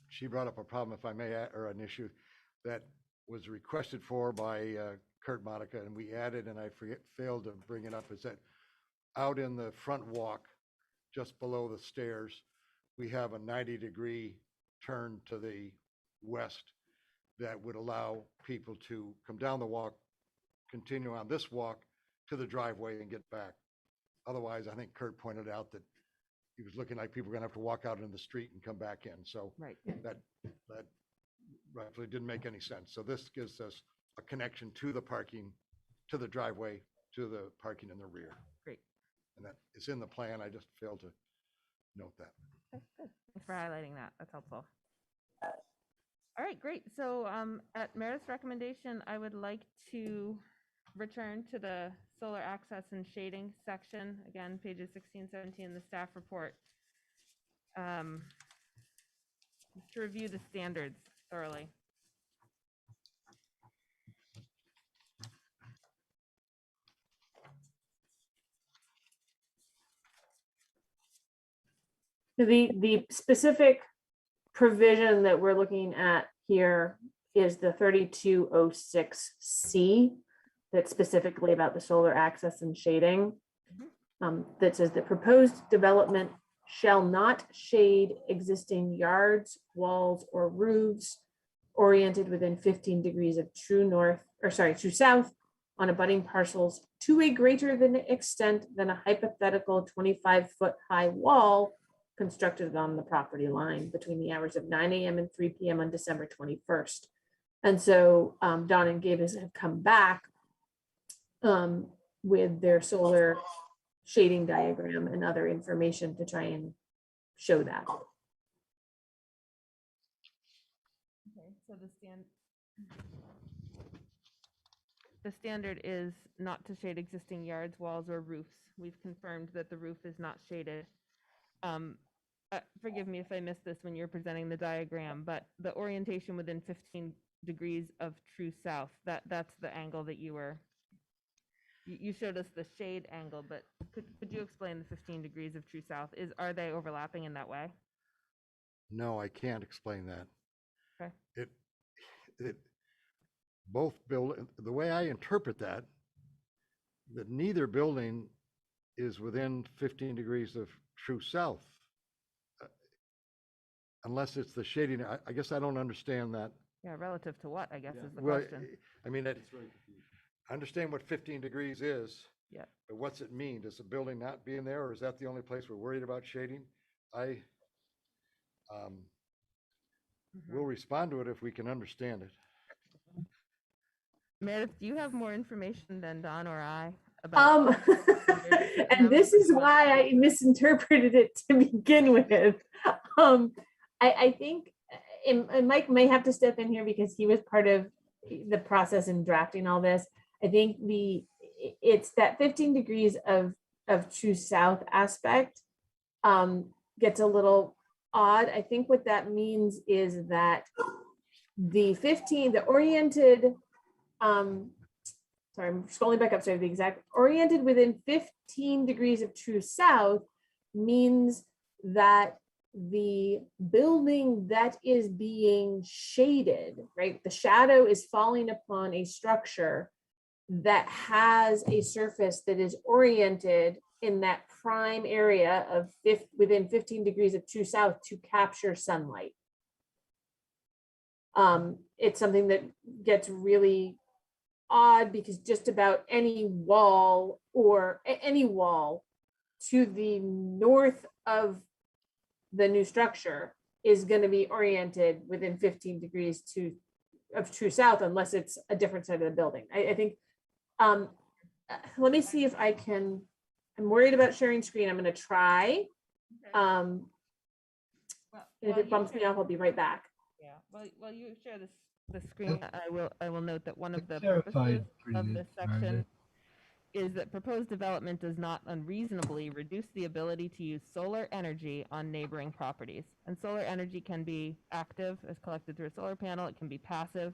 She brought up a problem, if I may, or an issue that was requested for by Kurt Monica, and we added, and I failed to bring it up, is that out in the front walk, just below the stairs, we have a 90-degree turn to the west that would allow people to come down the walk, continue on this walk to the driveway and get back. Otherwise, I think Kurt pointed out that he was looking like people were gonna have to walk out into the street and come back in. So Right. that rightfully didn't make any sense. So this gives us a connection to the parking, to the driveway, to the parking in the rear. Great. And that is in the plan. I just failed to note that. Okay, good. Thanks for highlighting that. That's helpful. All right, great. So at Meredith's recommendation, I would like to return to the solar access and shading section. Again, pages 16, 17 in the staff report. Just to review the standards thoroughly. The specific provision that we're looking at here is the 3206C that's specifically about the solar access and shading. That says the proposed development shall not shade existing yards, walls, or roofs oriented within 15 degrees of true south on abutting parcels to a greater than extent than a hypothetical 25-foot high wall constructed on the property line between the hours of 9 a.m. and 3 p.m. on December 21st. And so Don and Gabe have come back with their solar shading diagram and other information to try and show that. Okay, so the standard is not to shade existing yards, walls, or roofs. We've confirmed that the roof is not shaded. Forgive me if I missed this when you're presenting the diagram, but the orientation within 15 degrees of true south. That's the angle that you showed us the shade angle, but could you explain the 15 degrees of true south? Are they overlapping in that way? No, I can't explain that. Okay. The way I interpret that neither building is within 15 degrees of true south. Unless it's the shading, I guess I don't understand that. Yeah, relative to what, I guess, is the Well, question. I mean, I understand what 15 degrees is. Yeah. But what's it mean? Does the building not be in there, or is that the only place we're worried about shading? We'll respond to it if we can understand it. Meredith, do you have more information than Don or I about? And this is why I misinterpreted it to begin with. I think, and Mike may have to step in here because he was part of the process in drafting all this. I think it's that 15 degrees of true south aspect gets a little odd. I think what that means is that the oriented, sorry, I'm scrolling back up, sorry, the exact oriented within 15 degrees of true south means that the building that is being shaded, right? The shadow is falling upon a structure that has a surface that is oriented in that prime area of within 15 degrees of true south to capture sunlight. It's something that gets really odd because just about any wall to the north of the new structure is going to be oriented within 15 degrees of true south, unless it's a different side of the building. I think, let me see if I can, I'm worried about sharing screen. I'm going to try. If it bumps me off, I'll be right back. Yeah, well, you share the screen. I will note that one of the Clarified purposes of pretty this good, section Meredith. is that proposed development does not unreasonably reduce the ability to use solar energy on neighboring properties. And solar energy can be active, as collected through a solar panel. It can be passive,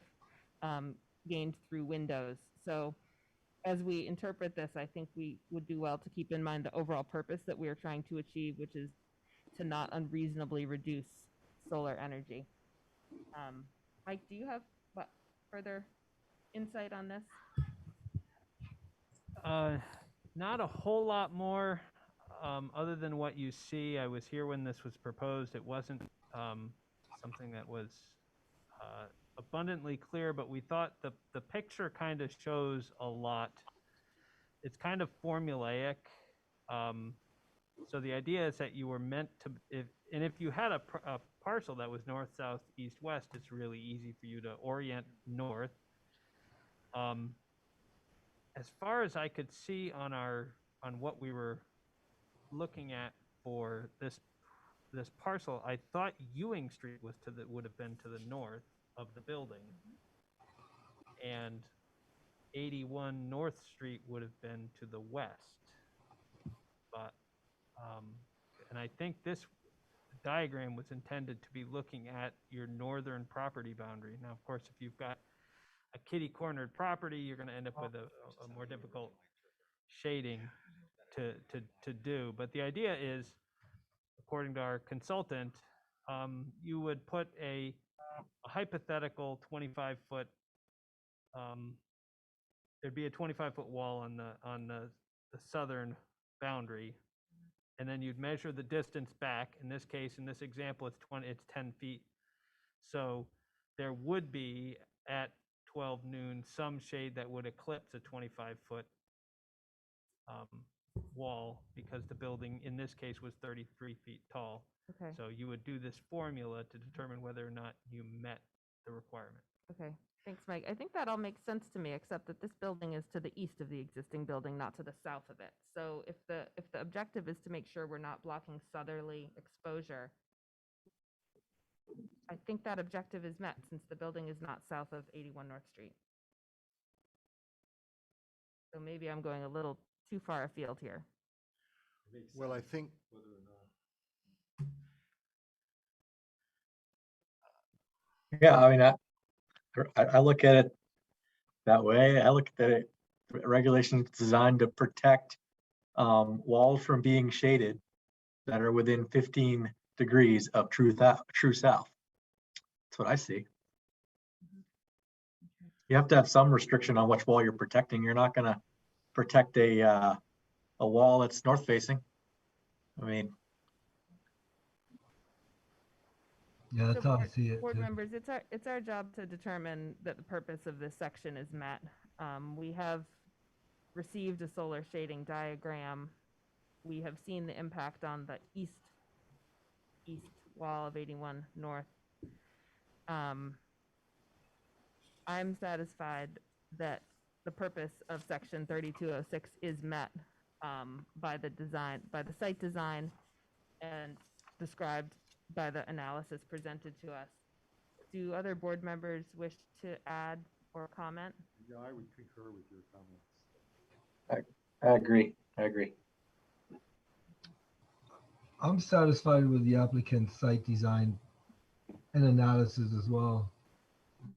gained through windows. So as we interpret this, I think we would do well to keep in mind the overall purpose that we are trying to achieve, which is to not unreasonably reduce solar energy. Mike, do you have further insight on this? Not a whole lot more, other than what you see. I was here when this was proposed. It wasn't something that was abundantly clear, but we thought the picture kind of shows a lot. It's kind of formulaic. So the idea is that you were meant to, if you had a parcel that was north, south, east, west, it's really easy for you to orient north. As far as I could see on what we were looking at for this parcel, I thought Ewing Street would have been to the north of the building, and 81 North Street would have been to the west. But and I think this diagram was intended to be looking at your northern property boundary. Now, of course, if you've got a kitty-cornered property, you're going to end up with a more difficult shading to do. But the idea is, according to our consultant, you would put a hypothetical 25-foot, there'd be a 25-foot wall on the southern boundary, and then you'd measure the distance back. In this case, in this example, it's 10 feet. So there would be at 12 noon some shade that would eclipse a 25-foot wall, because the building in this case was 33 feet tall. Okay. So you would do this formula to determine whether or not you met the requirement. Okay, thanks, Mike. I think that all makes sense to me, except that this building is to the east of the existing building, not to the south of it. So if the objective is to make sure we're not blocking southerly exposure, I think that objective is met since the building is not south of 81 North Street. So maybe I'm going a little too far afield here. Well, I think Yeah, I mean, I look at it that way. I look at it, regulations designed to protect walls from being shaded that are within 15 degrees of true south. That's what I see. You have to have some restriction on which wall you're protecting. You're not going to protect a wall that's north facing. I mean, Yeah, So that's how I board, see it board too. members, it's our job to determine that the purpose of this section is met. We have received a solar shading diagram. We have seen the impact on the east wall of 81 North. I'm satisfied that the purpose of section 3206 is met by the site design and described by the analysis presented to us. Do other board members wish to add or comment? Yeah, I would concur with your comments. I agree. I agree. I'm satisfied with the applicant's site design and analysis as well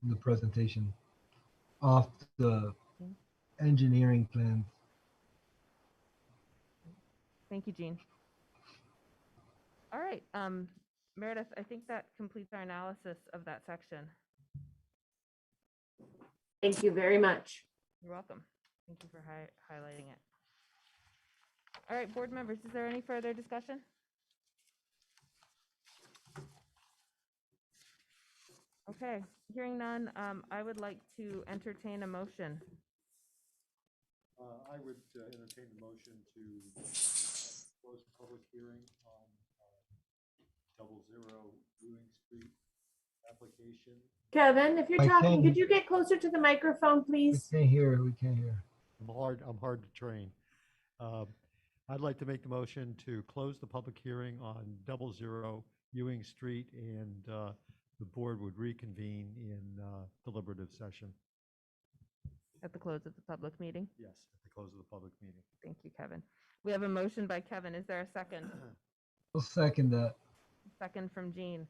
in the presentation of the engineering plans. Thank you, Jean. All right, Meredith, I think that completes our analysis of that section. Thank you very much. You're welcome. Thank you for highlighting it. All right, board members, is there any further discussion? Okay, hearing none, I would like to entertain a motion. I would entertain the motion to close the public hearing on 00 Ewing Street application. Kevin, if you're I talking, can- could you get closer to the microphone, We please? can't hear. We can't hear. I'm hard to train. I'd like to make the motion to close the public hearing on 00 Ewing Street, and the board would reconvene in deliberative session. At the close of the public meeting. Yes, at the close of the public meeting. Thank you, Kevin. We have a motion by Kevin. Is there a second? I'll second that. Second from Jean.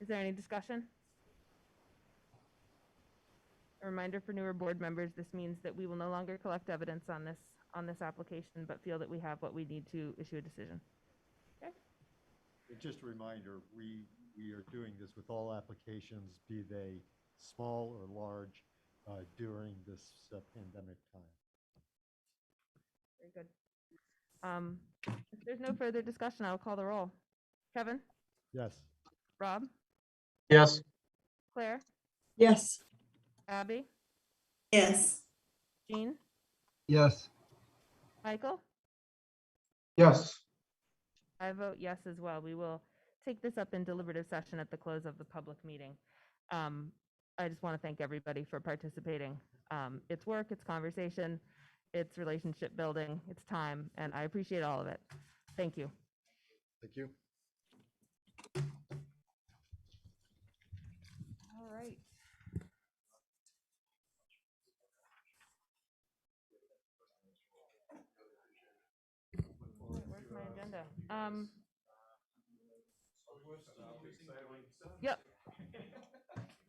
Is there any discussion? A reminder for newer board members, this means that we will no longer collect evidence on this application, but feel that we have what we need to issue a decision. Okay. And just a reminder, we are doing this with all applications, be they small or large, during this pandemic time. Very good. If there's no further discussion, I'll call the roll. Kevin? Yes. Rob? Yes. Claire? Yes. Abby? Yes. Jean? Yes. Michael? Yes. I vote yes as well. We will take this up in deliberative session at the close of the public meeting. I just want to thank everybody for participating. It's work, it's conversation, it's relationship building, it's time, and I appreciate all of it. Thank you. Thank you. All right. Where's my agenda? Yep.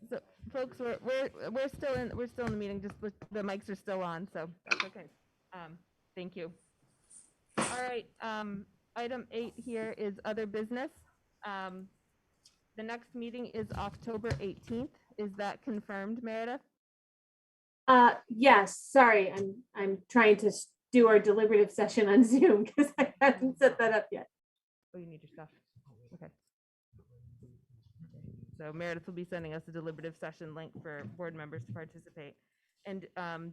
So, folks, we're still in the meeting. Just the mics are still on, so that's okay. Thank you. All right. Item 8 here is other business. The next meeting is October 18th. Is that confirmed, Meredith? Yes, sorry, I'm trying to do our deliberative session on Zoom because I haven't set that up yet. Oh, you need your stuff. Okay. So Meredith will be sending us a deliberative session link for board members to participate. And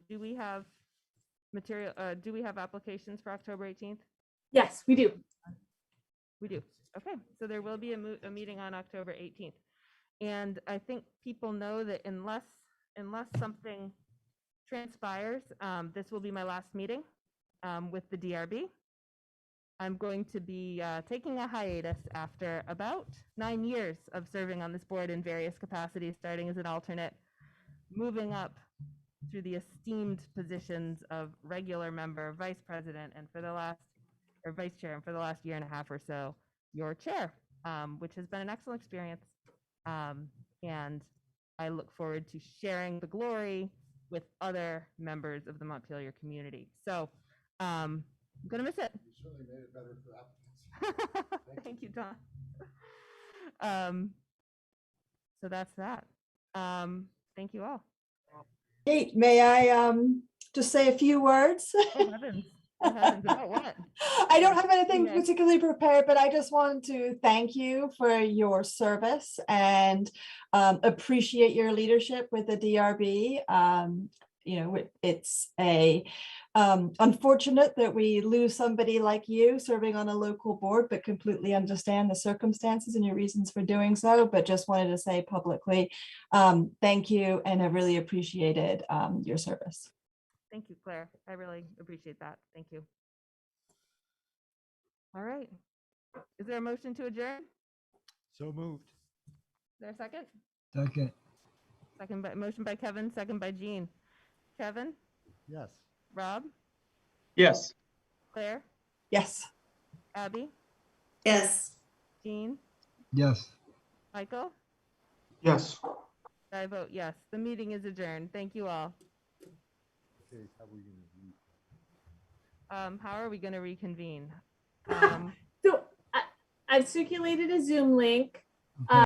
do we have material, do we have applications for October 18th? Yes, we do. We do. Okay, so there will be a meeting on October 18th. And I think people know that unless something transpires, this will be my last meeting with the DRB. I'm going to be taking a hiatus after about 9 years of serving on this board in various capacities, starting as an alternate, moving up through the esteemed positions of regular member, vice president, and vice chair, and for the last year and a half or so, your chair, which has been an excellent experience. And I look forward to sharing the glory with other members of the Montpelier community. So I'm gonna miss it. You certainly made it better for applicants. Thank you, Don. So that's that. Thank you all. Kate, may I just say a few words? Oh heavens. Oh heavens, about what? I don't have anything Okay. particularly prepared, but I just wanted to thank you for your service and appreciate your leadership with the DRB. You know, it's unfortunate that we lose somebody like you serving on a local board, but completely understand the circumstances and your reasons for doing so. But just wanted to say publicly, thank you, and have really appreciated your service. Thank you, Claire. I really appreciate that. Thank you. All right. Is there a motion to adjourn? So moved. Is there a second? Second. Second by motion by Kevin, second by Jean. Kevin, Yes. Rob, Yes. Claire, Yes. Abby, Yes. Jean, Yes. Michael. Yes. I vote yes. The meeting is adjourned. Thank you all. Okay, how are we gonna do? How are we going to reconvene? So I've circulated a Zoom link.